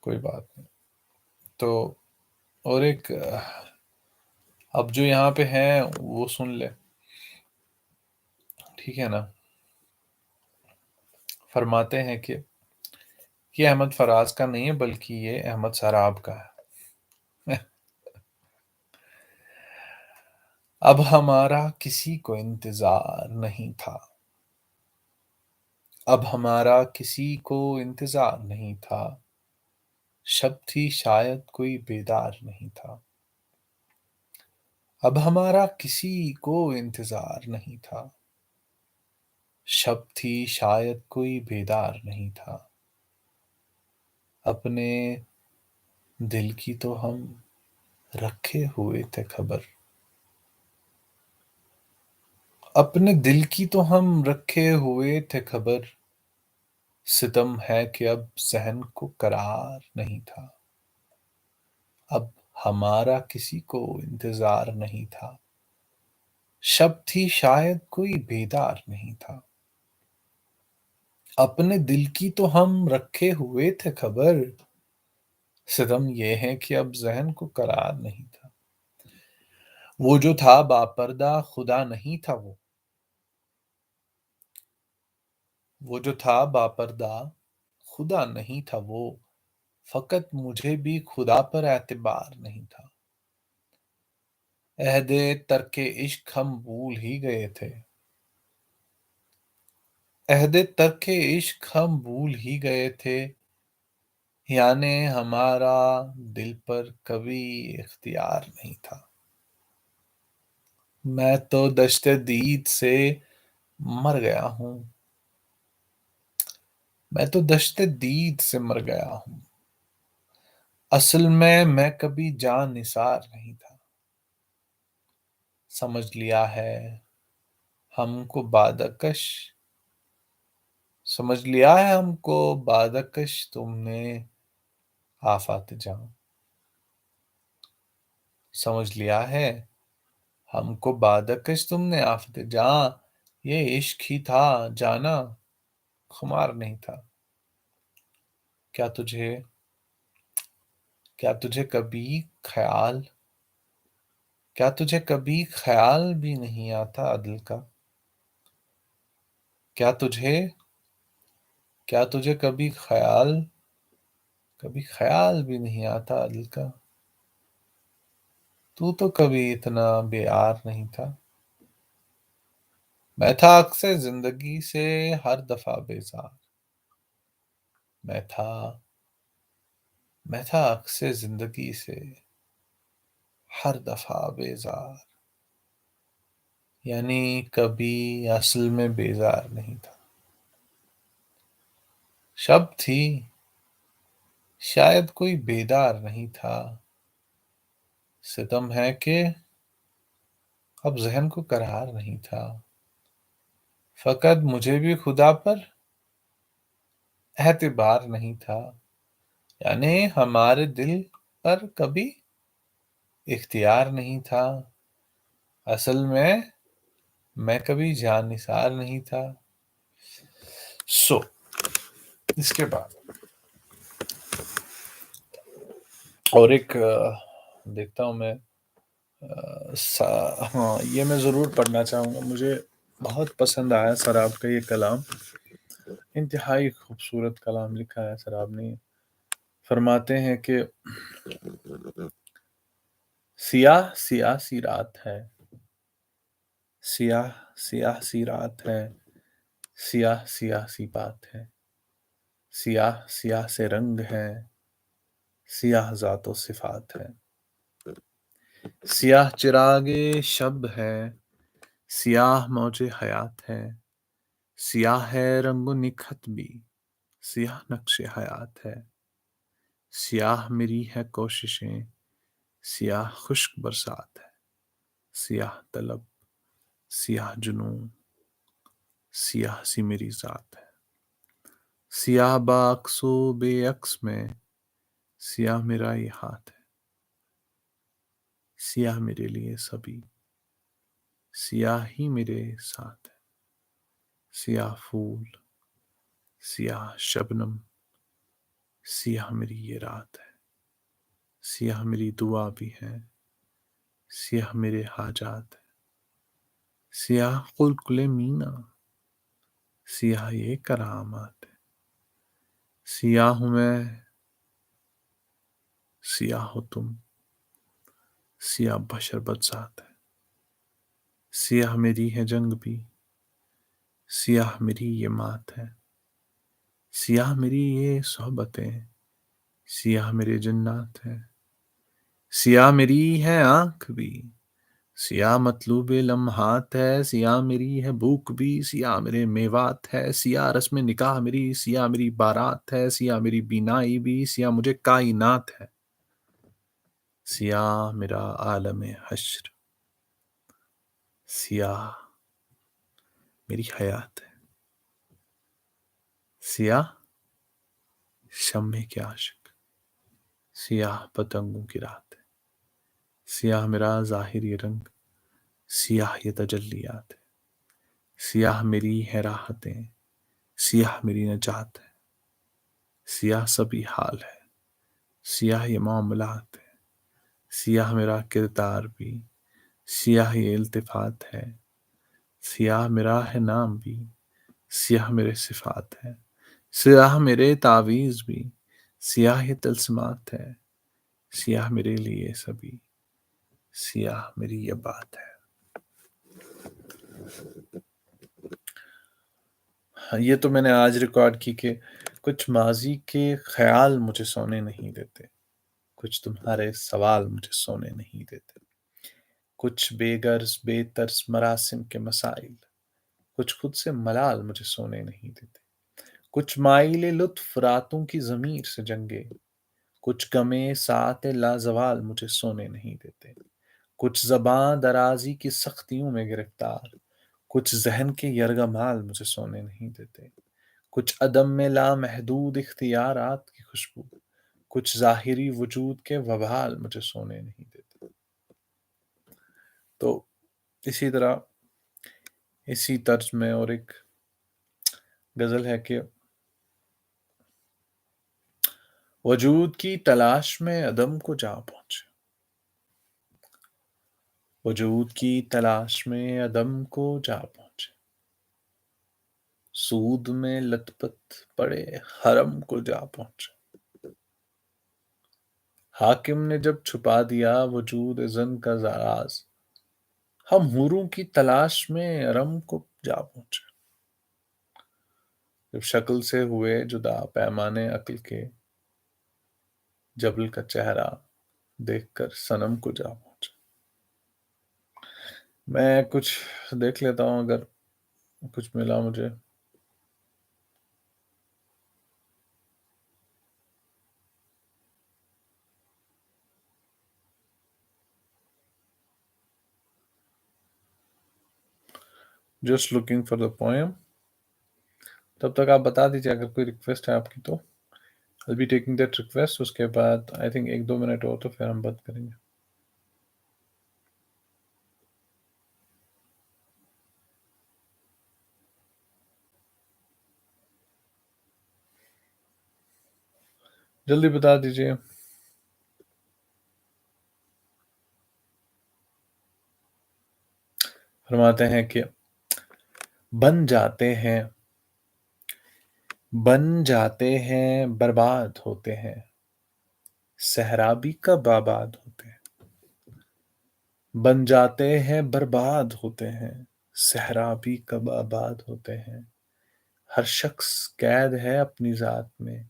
कोई बात नहीं. तो और एक अब जो यहाँ पे हैं वो सुन ले. ठीक है ना. फरमाते हैं कि ये अहमद फराज का नहीं है बल्कि ये अहमद सराब का है. अब हमारा किसी को इंतजार नहीं था. अब हमारा किसी को इंतजार नहीं था. शब थी शायद कोई बेदार नहीं था. اب ہمارا کسی کو انتظار نہیں تھا، شب تھی شاید کوئی بیدار نہیں تھا، اپنے دل کی تو ہم رکھے ہوئے تھے خبر، اپنے دل کی تو ہم رکھے ہوئے تھے خبر، ستم ہے کہ اب ذہن کو قرار نہیں تھا، اب ہمارا کسی کو انتظار نہیں تھا، شب تھی شاید کوئی بیدار نہیں تھا، اپنے دل کی تو ہم رکھے ہوئے تھے خبر، ستم یہ ہے کہ اب ذہن کو قرار نہیں تھا، وہ جو تھا باپردہ خدا نہیں تھا، وہ جو تھا باپردہ خدا نہیں تھا، وہ فقط مجھے بھی خدا پر اعتبار نہیں تھا، عہد ترک عشق ہم بھول ہی گئے تھے، عہد ترک عشق ہم بھول ہی گئے تھے، یعنی ہمارا دل پر کبھی اختیار نہیں تھا، میں تو دشت دید سے مر گیا ہوں، میں تو دشت دید سے مر گیا ہوں، اصل میں کبھی جان نثار نہیں تھا، سمجھ لیا ہے ہم کو بادکش، سمجھ لیا ہے ہم کو بادکش تم نے آفات جاں، سمجھ لیا ہے ہم کو بادکش تم نے آفت جاں، یہ عشق ہی تھا جانا خمار نہیں تھا، کیا تجھے کیا تجھے کبھی خیال کیا تجھے کبھی خیال بھی نہیں آتا عدل کا، کیا تجھے کیا تجھے کبھی خیال بھی نہیں آتا عدل کا، تو کبھی اتنا بے آر نہیں تھا، میں تھا اکثر زندگی سے ہر دفعہ بیزار، میں تھا میں تھا اکثر زندگی سے ہر دفعہ بیزار، یعنی کبھی اصل میں بیزار نہیں تھا، شب تھی شاید کوئی بیدار نہیں تھا، ستم ہے کہ اب ذہن کو قرار نہیں تھا، فقط مجھے بھی خدا پر اعتبار نہیں تھا، یعنی ہمارے دل پر کبھی اختیار نہیں تھا، اصل میں کبھی جان نثار نہیں تھا، اس کے بعد اور ایک دیکھتا ہوں میں، ہاں یہ میں ضرور پڑھنا چاہوں گا، مجھے بہت پسند آیا سراب کا یہ کلام، انتہائی خوبصورت کلام لکھا ہے سراب نے، فرماتے ہیں کہ سیاہ سیاہ سی رات ہے، سیاہ سیاہ سی رات ہے، سیاہ سیاہ سی بات ہے، سیاہ سیاہ سے رنگ ہے، سیاہ ذات و صفات ہے، سیاہ چراغ شب ہے، سیاہ موج حیات ہے، سیاہ ہے رنگ و نکھت بھی، سیاہ نقش حیات ہے، سیاہ میری ہے کوششیں، سیاہ خشک برسات ہے، سیاہ طلب، سیاہ جنون، سیاہ سی میری ذات ہے، سیاہ باکس و بے عکس میں، سیاہ میرا یہ ہاتھ ہے، سیاہ میرے لیے سبھی، سیاہ ہی میرے ساتھ ہے، سیاہ پھول، سیاہ شبنم، سیاہ میری یہ رات ہے، سیاہ میری دعا بھی ہے، سیاہ میرے حاجات ہے، سیاہ قلقل مینا، سیاہ یہ کرامات ہے، سیاہ ہوں میں، سیاہ ہو تم، سیاہ بشر بدذات ہے، سیاہ میری ہے جنگ بھی، سیاہ میری یہ مات ہے، سیاہ میری یہ صحبتیں، سیاہ میرے جنات ہیں، سیاہ میری ہے آنکھ بھی، سیاہ مطلوب لمحات ہے، سیاہ میری ہے بھوک بھی، سیاہ میرے میوات ہے، سیاہ رسم نکاح میری، سیاہ میری بارات ہے، سیاہ میری بینائی بھی، سیاہ مجھے کائنات ہے، سیاہ میرا عالم حشر، سیاہ میری حیات ہے، سیاہ شمع کے عاشق، سیاہ پتنگوں کی رات ہے، سیاہ میرا ظاہری رنگ، سیاہ یہ تجلیات ہے، سیاہ میری ہے راحتیں، سیاہ میری نجات ہے، سیاہ سبھی حال ہے، سیاہ یہ معاملات ہے، سیاہ میرا کردار بھی، سیاہ یہ التفات ہے، سیاہ میرا ہے نام بھی، سیاہ میرے صفات ہے، سیاہ میرے تعویذ بھی، سیاہ یہ تلسمات ہے، سیاہ میرے لیے سبھی، سیاہ میری یہ بات ہے۔ یہ تو میں نے آج ریکارڈ کی کہ کچھ ماضی کے خیال مجھے سونے نہیں دیتے، کچھ تمہارے سوال مجھے سونے نہیں دیتے، کچھ بے غرض بے طرز مراسم کے مسائل، کچھ خود سے ملال مجھے سونے نہیں دیتے، کچھ مائل لطف راتوں کی ضمیر سے جنگے، کچھ غمے ساعت لازوال مجھے سونے نہیں دیتے، کچھ زباں درازی کی سختیوں میں گرفتار، کچھ ذہن کے یرغمال مجھے سونے نہیں دیتے، کچھ عدم میں لامحدود اختیارات کی خوشبو، کچھ ظاہری وجود کے وبال مجھے سونے نہیں دیتے۔ تو اسی طرح اسی طرز میں اور ایک غزل ہے کہ وجود کی تلاش میں عدم کو جا پہنچے، وجود کی تلاش میں عدم کو جا پہنچے، سود میں لت پت پڑے حرم کو جا پہنچے، حاکم نے جب چھپا دیا وجود زن کا راز، ہم حوروں کی تلاش میں ارم کو جا پہنچے، جب شکل سے ہوئے جدا پیمانے عقل کے، جبل کا چہرہ دیکھ کر صنم کو جا پہنچے۔ میں کچھ دیکھ لیتا ہوں اگر کچھ ملا مجھے۔ Just looking for the poem. تب تک آپ بتا دیجیے اگر کوئی ریکویسٹ ہے آپ کی تو I'll be taking that request۔ اس کے بعد آئی تھنک ایک دو منٹ اور تو پھر ہم بند کریں گے۔ جلدی بتا دیجیے۔ فرماتے ہیں کہ بن جاتے ہیں برباد ہوتے ہیں، صحرا بھی کب آباد ہوتے ہیں، بن جاتے ہیں برباد ہوتے ہیں، صحرا بھی کب آباد ہوتے ہیں، ہر شخص قید ہے اپنی ذات میں،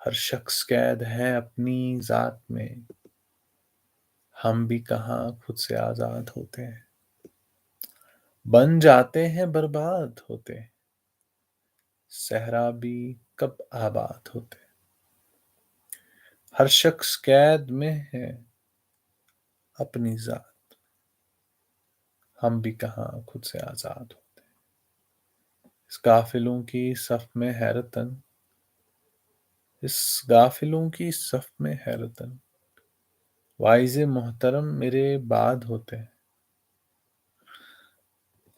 ہر شخص قید ہے اپنی ذات میں، ہم بھی کہاں خود سے آزاد ہوتے ہیں، بن جاتے ہیں برباد ہوتے ہیں، صحرا بھی کب آباد ہوتے ہیں، ہر شخص قید میں ہے اپنی ذات، ہم بھی کہاں خود سے آزاد ہوتے ہیں، اس غافلوں کی صف میں حیرتن، اس غافلوں کی صف میں حیرتن، واعظ محترم میرے بعد ہوتے ہیں۔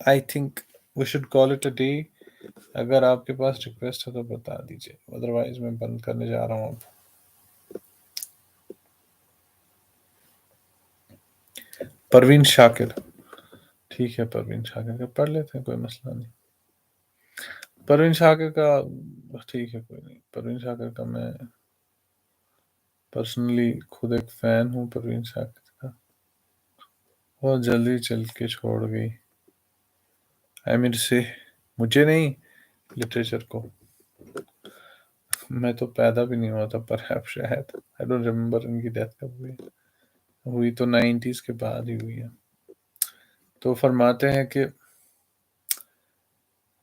I think we should call it a day. اگر آپ کے پاس ریکویسٹ ہے تو بتا دیجیے، ادروائز میں بند کرنے جا رہا ہوں اب۔ پروین شاکر، ٹھیک ہے پروین شاکر کا پڑھ لیتے ہیں، کوئی مسئلہ نہیں۔ پروین شاکر کا ٹھیک ہے، کوئی نہیں۔ پروین شاکر کا میں پرسنلی خود ایک فین ہوں پروین شاکر کا، بہت جلدی چل کے چھوڑ گئی امیر سے، مجھے نہیں لٹریچر کو، میں تو پیدا بھی نہیں ہوا تھا پر شاید، آئی ڈونٹ ریمبر ان کی ڈیتھ کب ہوئی۔ ہوئی تو 90s کے بعد ہی ہوئی ہے. تو فرماتے ہیں کہ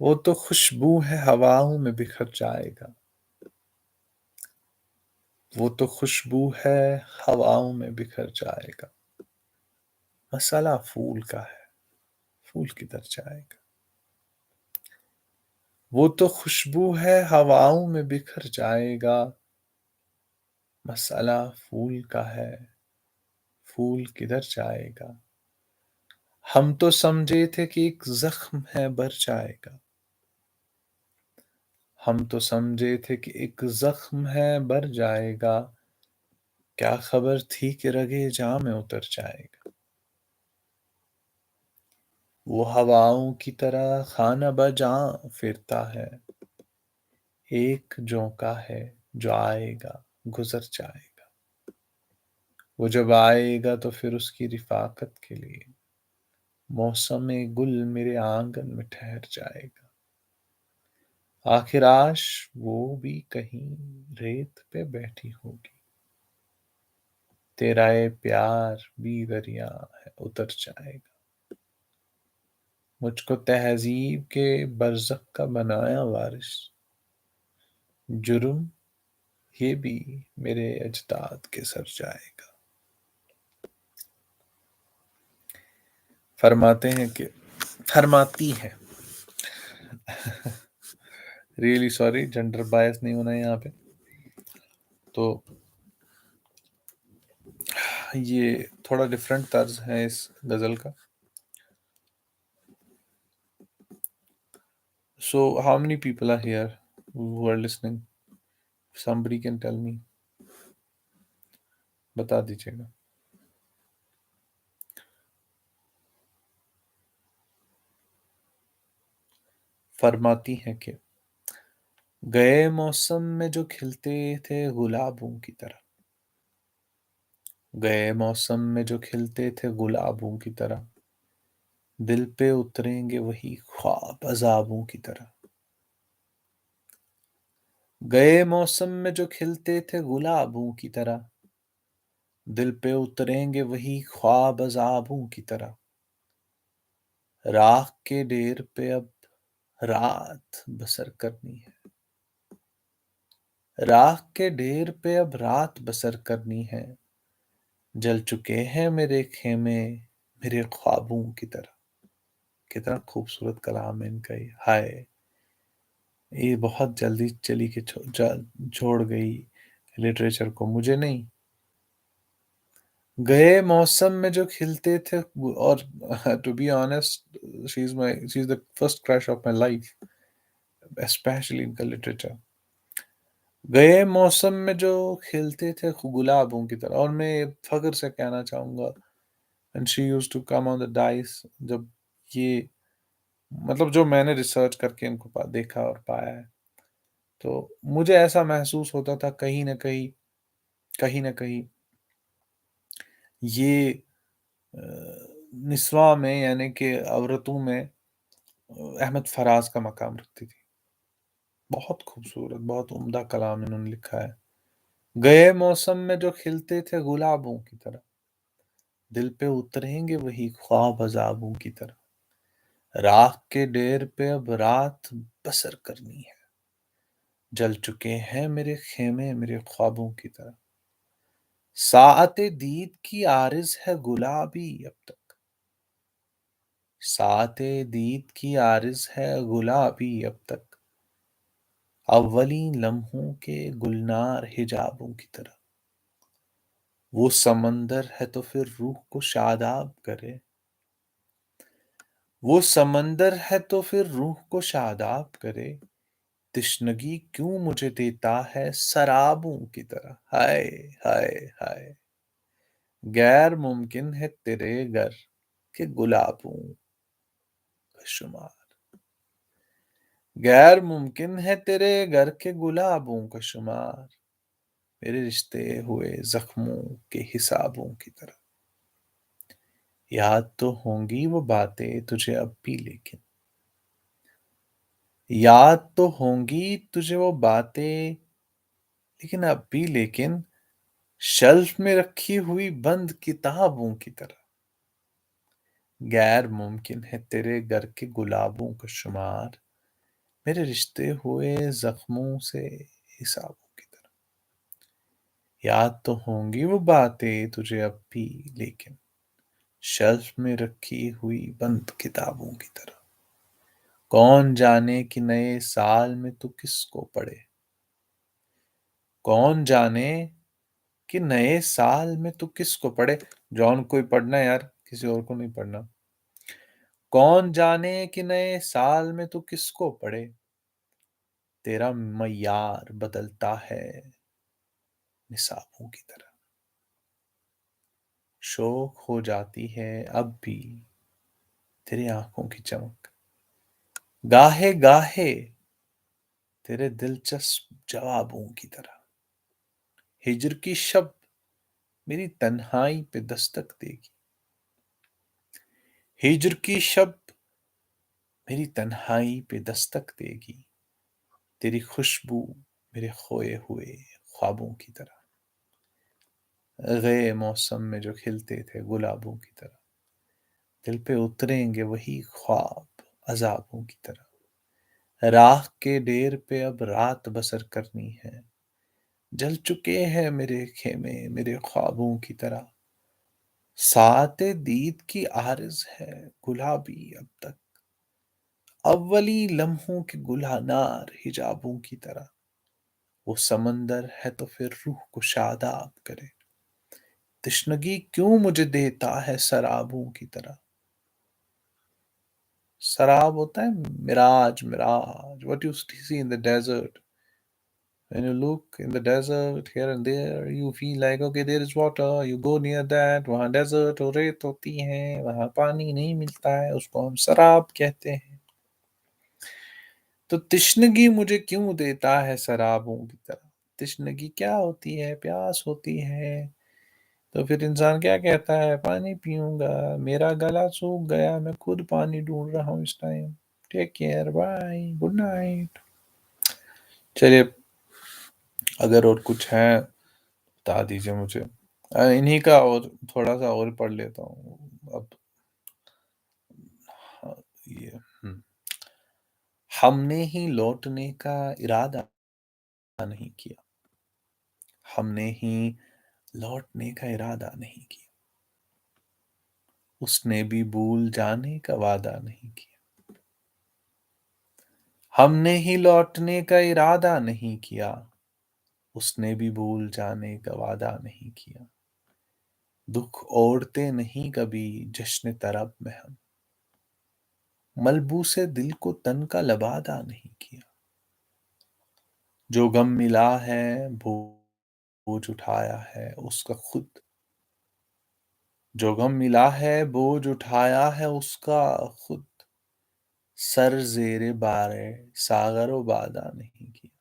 وہ تو خوشبو ہے ہواؤں میں بکھر جائے گا. وہ تو خوشبو ہے ہواؤں میں بکھر جائے گا. مسئلہ پھول کا ہے، پھول کدھر جائے گا. وہ تو خوشبو ہے ہواؤں میں بکھر جائے گا. مسئلہ پھول کا ہے، پھول کدھر جائے گا. ہم تو سمجھے تھے کہ ایک زخم ہے بر جائے گا. ہم تو سمجھے تھے کہ ایک زخم ہے بر جائے گا. کیا خبر تھی کہ رگے جاں میں اتر جائے گا. وہ ہواؤں کی طرح خانہ بجاں پھرتا ہے. ایک جھونکا ہے جو آئے گا گزر جائے گا. وہ جب آئے گا تو پھر اس کی رفاقت کے لیے موسم گل میرے آنگن میں ٹھہر جائے گا. آخر آش وہ بھی کہیں ریت پہ بیٹھی ہوگی. تیرا اے پیار بھی دریا ہے اتر جائے گا. مجھ کو تہذیب کے برزخ کا بنایا وارث. جرم یہ بھی میرے اجداد کے سر جائے گا. فرماتے ہیں کہ فرماتی ہے، ریئلی سوری جنڈر بائس نہیں ہونا ہے یہاں پہ. تو یہ تھوڑا ڈفرینٹ طرز ہے اس غزل کا. So how many people are here who are listening? Somebody can tell me. بتا دیجیے گا. فرماتی ہیں کہ گئے موسم میں جو کھلتے تھے گلابوں کی طرح. گئے موسم میں جو کھلتے تھے گلابوں کی طرح. دل پہ اتریں گے وہی خواب عذابوں کی طرح. گئے موسم میں جو کھلتے تھے گلابوں کی طرح. دل پہ اتریں گے وہی خواب عذابوں کی طرح. راہ کے ڈیر پہ اب رات بسر کرنی ہے. راہ کے ڈیر پہ اب رات بسر کرنی ہے. جل چکے ہیں میرے خیمے میرے خوابوں کی طرح. کتنا خوبصورت کلام ہے ان کا. یہ ہائے، یہ بہت جلدی چلی کے چھوڑ گئی لٹریچر کو، مجھے نہیں. گئے موسم میں جو کھلتے تھے، اور to be honest she is the first crush of my life especially ان کا لٹریچر. گئے موسم میں جو کھلتے تھے گلابوں کی طرح. اور میں فخر سے کہنا چاہوں گا and she used to come on the dice. جب یہ مطلب جو میں نے ریسرچ کر کے ان کو دیکھا اور پایا ہے، تو مجھے ایسا محسوس ہوتا تھا کہیں نہ کہیں، کہیں نہ کہیں یہ نسواں میں یعنی کہ عورتوں میں احمد فراز کا مقام رکھتی تھی. بہت خوبصورت، بہت عمدہ کلام انہوں نے لکھا ہے. گئے موسم میں جو کھلتے تھے گلابوں کی طرح. دل پہ اتریں گے وہی خواب عذابوں کی طرح. راہ کے ڈیر پہ اب رات بسر کرنی ہے. جل چکے ہیں میرے خیمے میرے خوابوں کی طرح. ساعت دید کی عارض ہے گلابی اب تک. ساعت دید کی عارض ہے گلابی اب تک. اولین لمحوں کے گلنار حجابوں کی طرح. وہ سمندر ہے تو پھر روح کو شاداب کرے. وہ سمندر ہے تو پھر روح کو شاداب کرے. تشنگی کیوں مجھے دیتا ہے سرابوں کی طرح. ہائے ہائے ہائے، غیر ممکن ہے تیرے گھر کے گلابوں کا شمار. غیر ممکن ہے تیرے گھر کے گلابوں کا شمار. میرے رشتے ہوئے زخموں کے حسابوں کی طرح. یاد تو ہوں گی وہ باتیں تجھے اب بھی لیکن. یاد تو ہوں گی تجھے وہ باتیں لیکن اب بھی لیکن. شیلف میں رکھی ہوئی بند کتابوں کی طرح غیر ممکن ہے تیرے گھر کے گلابوں کا شمار، میرے رشتے ہوئے زخموں سے حسابوں کی طرح۔ یاد تو ہوں گی وہ باتیں تجھے اب بھی، لیکن شیلف میں رکھی ہوئی بند کتابوں کی طرح۔ کون جانے کہ نئے سال میں تو کس کو پڑھے، کون جانے کہ نئے سال میں تو کس کو پڑھے۔ جان کو ہی پڑھنا ہے یار، کسی اور کو نہیں پڑھنا۔ کون جانے کہ نئے سال میں تو کس کو پڑھے، تیرا معیار بدلتا ہے نصابوں کی طرح۔ شوق ہو جاتی ہے اب بھی تیری آنکھوں کی چمک، گاہے گاہے تیرے دلچسپ جوابوں کی طرح۔ ہجر کی شب میری تنہائی پہ دستک دے گی، ہجر کی شب میری تنہائی پہ دستک دے گی، تیری خوشبو میرے کھوئے ہوئے خوابوں کی طرح۔ غے موسم میں جو کھلتے تھے گلابوں کی طرح، دل پہ اتریں گے وہی خواب عذابوں کی طرح۔ راہ کے ڈیر پہ اب رات بسر کرنی ہے، جل چکے ہیں میرے خیمے میرے خوابوں کی طرح۔ ساعت دید کی عارض ہے گلابی اب تک، اولی لمحوں کے گلہنار حجابوں کی طرح۔ وہ سمندر ہے تو پھر روح کو شاداب کرے، تشنگی کیوں مجھے دیتا ہے سرابوں کی طرح۔ سراب ہوتا ہے مراج، مراج what you see in the desert. When you look in the desert here and there, you feel like okay there is water, you go near that، وہاں ڈیزرٹ اور ریت ہوتی ہے، وہاں پانی نہیں ملتا ہے، اس کو ہم سراب کہتے ہیں۔ تو تشنگی مجھے کیوں دیتا ہے سرابوں کی طرح۔ تشنگی کیا ہوتی ہے؟ پیاس ہوتی ہے، تو پھر انسان کیا کہتا ہے؟ پانی پیوں گا، میرا گلا سوکھ گیا، میں خود پانی ڈھونڈ رہا ہوں اس time. Take care, bye, good night. چلیے، اگر اور کچھ ہے بتا دیجیے مجھے، انہی کا اور تھوڑا سا اور پڑھ لیتا ہوں اب۔ یہ ہم نے ہی لوٹنے کا ارادہ نہیں کیا، ہم نے ہی لوٹنے کا ارادہ نہیں کیا، اس نے بھی بھول جانے کا وعدہ نہیں کیا۔ ہم نے ہی لوٹنے کا ارادہ نہیں کیا، اس نے بھی بھول جانے کا وعدہ نہیں کیا۔ دکھ اوڑھتے نہیں کبھی جشن طرب میں ہم، ملبوس دل کو تن کا لبادہ نہیں کیا۔ جو غم ملا ہے بوجھ اٹھایا ہے اس کا خود، جو غم ملا ہے بوجھ اٹھایا ہے اس کا خود، سر زیر بار ساغر و بادہ نہیں کیا۔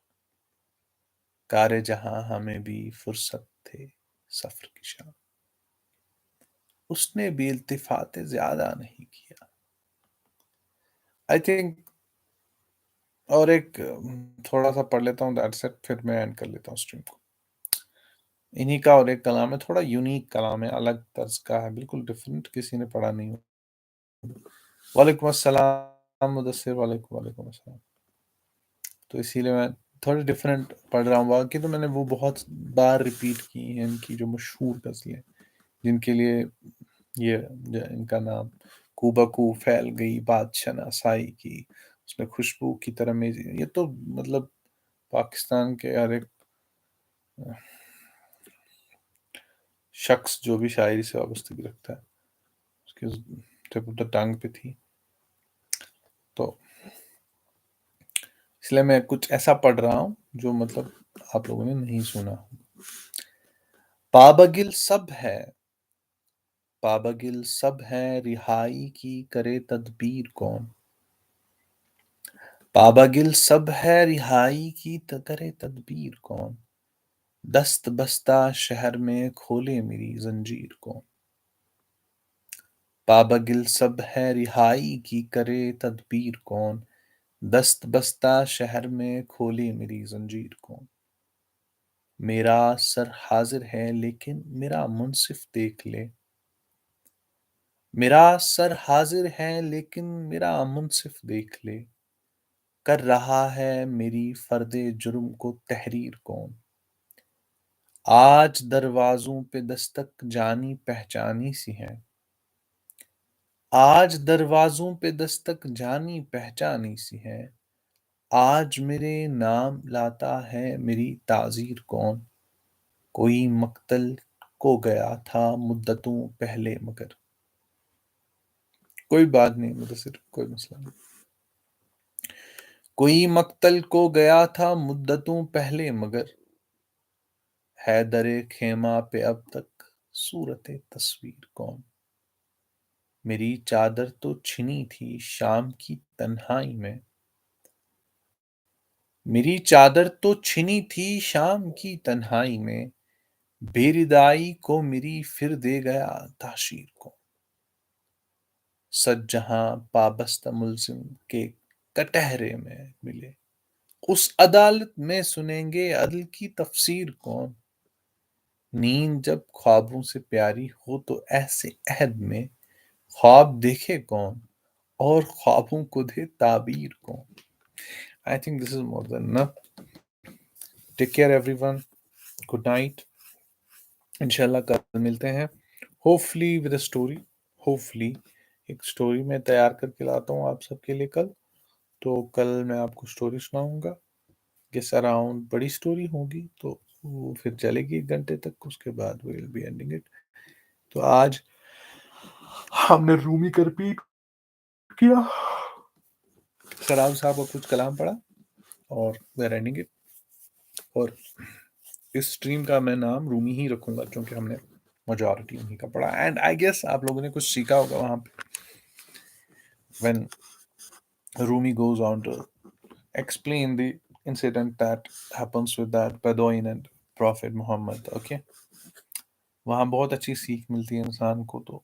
کار جہاں ہمیں بھی فرصت تھے سفر کی شام، اس نے بھی التفات زیادہ نہیں کیا۔ آئی تھنک اور ایک تھوڑا سا پڑھ لیتا ہوں، دیٹس اٹ، پھر میں اینڈ کر لیتا ہوں اسٹریم کو۔ انہی کا اور ایک کلام ہے، تھوڑا یونیک کلام ہے، الگ طرز کا ہے، بالکل ڈفرینٹ، کسی نے پڑھا نہیں ہو۔ وعلیکم السلام مدثر، وعلیکم السلام۔ تو اسی لیے میں تھوڑی ڈفرینٹ پڑھ رہا ہوں۔ باقی تو میں نے وہ بہت بار ریپیٹ کی ہیں، ان کی جو مشہور غزلیں جن کے لیے یہ ان کا نام کو بکو پھیل گئی بات شناسائی کی، اس میں خوشبو کی طرح میں، یہ تو مطلب پاکستان کے ہر ایک شخص جو بھی شاعری سے وابستگی رکھتا ہے اس کے ٹپ آف دا ٹنگ پہ تھی۔ تو اس لیے میں کچھ ایسا پڑھ رہا ہوں جو مطلب آپ لوگوں نے نہیں سنا۔ پابگل سب ہے، پابگل سب ہے، رہائی کی کرے تدبیر کون۔ پابگل سب ہے، رہائی کی کرے تدبیر کون، دست بستہ شہر میں کھولے میری زنجیر کون۔ پابگل سب ہے، رہائی کی کرے تدبیر کون، دست بستہ شہر میں کھولے میری زنجیر کون۔ میرا سر حاضر ہے لیکن میرا منصف دیکھ لے، میرا سر حاضر ہے لیکن میرا منصف دیکھ لے، کر رہا ہے میری فرد جرم کو تحریر کون؟ آج دروازوں پہ دستک جانی پہچانی سی ہے، آج دروازوں پہ دستک جانی پہچانی سی ہے، آج میرے نام لاتا ہے میری تعزیر کون؟ کوئی مقتل کو گیا تھا مدتوں پہلے مگر، کوئی بات نہیں مدثر، کوئی مسئلہ نہیں، کوئی مقتل کو گیا تھا مدتوں پہلے مگر، ہے در خیمہ پہ اب تک صورت تصویر کون؟ میری چادر تو چھنی تھی شام کی تنہائی میں، میری چادر تو چھنی تھی شام کی تنہائی میں، بے ردائی کو میری پھر دے گیا تعشیر کو، سج جہاں پابستہ ملزم کے کٹہرے میں ملے، اس عدالت میں سنیں گے عدل کی تفسیر کون؟ نیند جب خوابوں سے پیاری ہو تو ایسے عہد میں خواب دیکھے کون اور خوابوں کو دے تعبیر کون؟ I think this is more than enough. Take care everyone. Good night. انشاءاللہ کل ملتے ہیں. Hopefully with a story. Hopefully ایک سٹوری میں تیار کر کے لاتا ہوں آپ سب کے لیے کل. تو کل میں آپ کو سٹوری سناؤں گا. گیس اراؤنڈ بڑی سٹوری ہوگی تو وہ پھر چلے گی 1 گھنٹے تک. اس کے بعد وی ول بی اینڈنگ اٹ. تو آج ہم نے رومی کا ریپیٹ کیا. سلام صاحب کو کچھ کلام پڑھا اور وی آر اینڈنگ اٹ. اور اس سٹریم کا میں نام رومی ہی رکھوں گا کیونکہ ہم نے میجورٹی انہیں کا پڑھا. اینڈ آئی گیس آپ لوگوں نے کچھ سیکھا ہوگا وہاں پہ. when Rumi goes on to explain the incident that happens with that Bedouin and Prophet Muhammad. Okay, وہاں بہت اچھی سیکھ ملتی ہے انسان کو. تو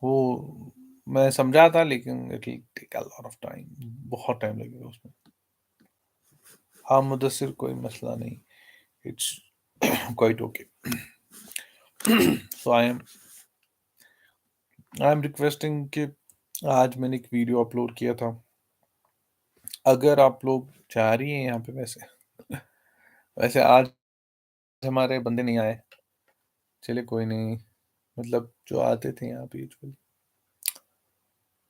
وہ میں سمجھا تھا لیکن it will take a lot of time. بہت ٹائم لگے گا اس میں. ہاں مدثر کوئی مسئلہ نہیں. It's quite okay. So I am requesting کہ آج میں نے ایک ویڈیو اپلوڈ کیا تھا. اگر آپ لوگ چاہ رہی ہیں یہاں پہ ویسے آج ہمارے بندے نہیں آئے. چلے کوئی نہیں, مطلب جو آتے تھے یہاں پہ یوزلی.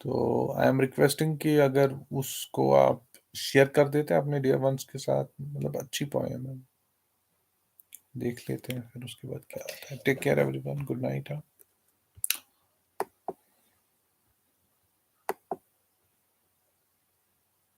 تو آئی ایم ریکویسٹنگ کہ اگر اس کو آپ شیئر کر دیتے اپنے ڈیئر ونس کے ساتھ. مطلب اچھی پوائم ہے, دیکھ لیتے ہیں پھر اس کے بعد کیا ہوتا ہے. Take care every one. Good night.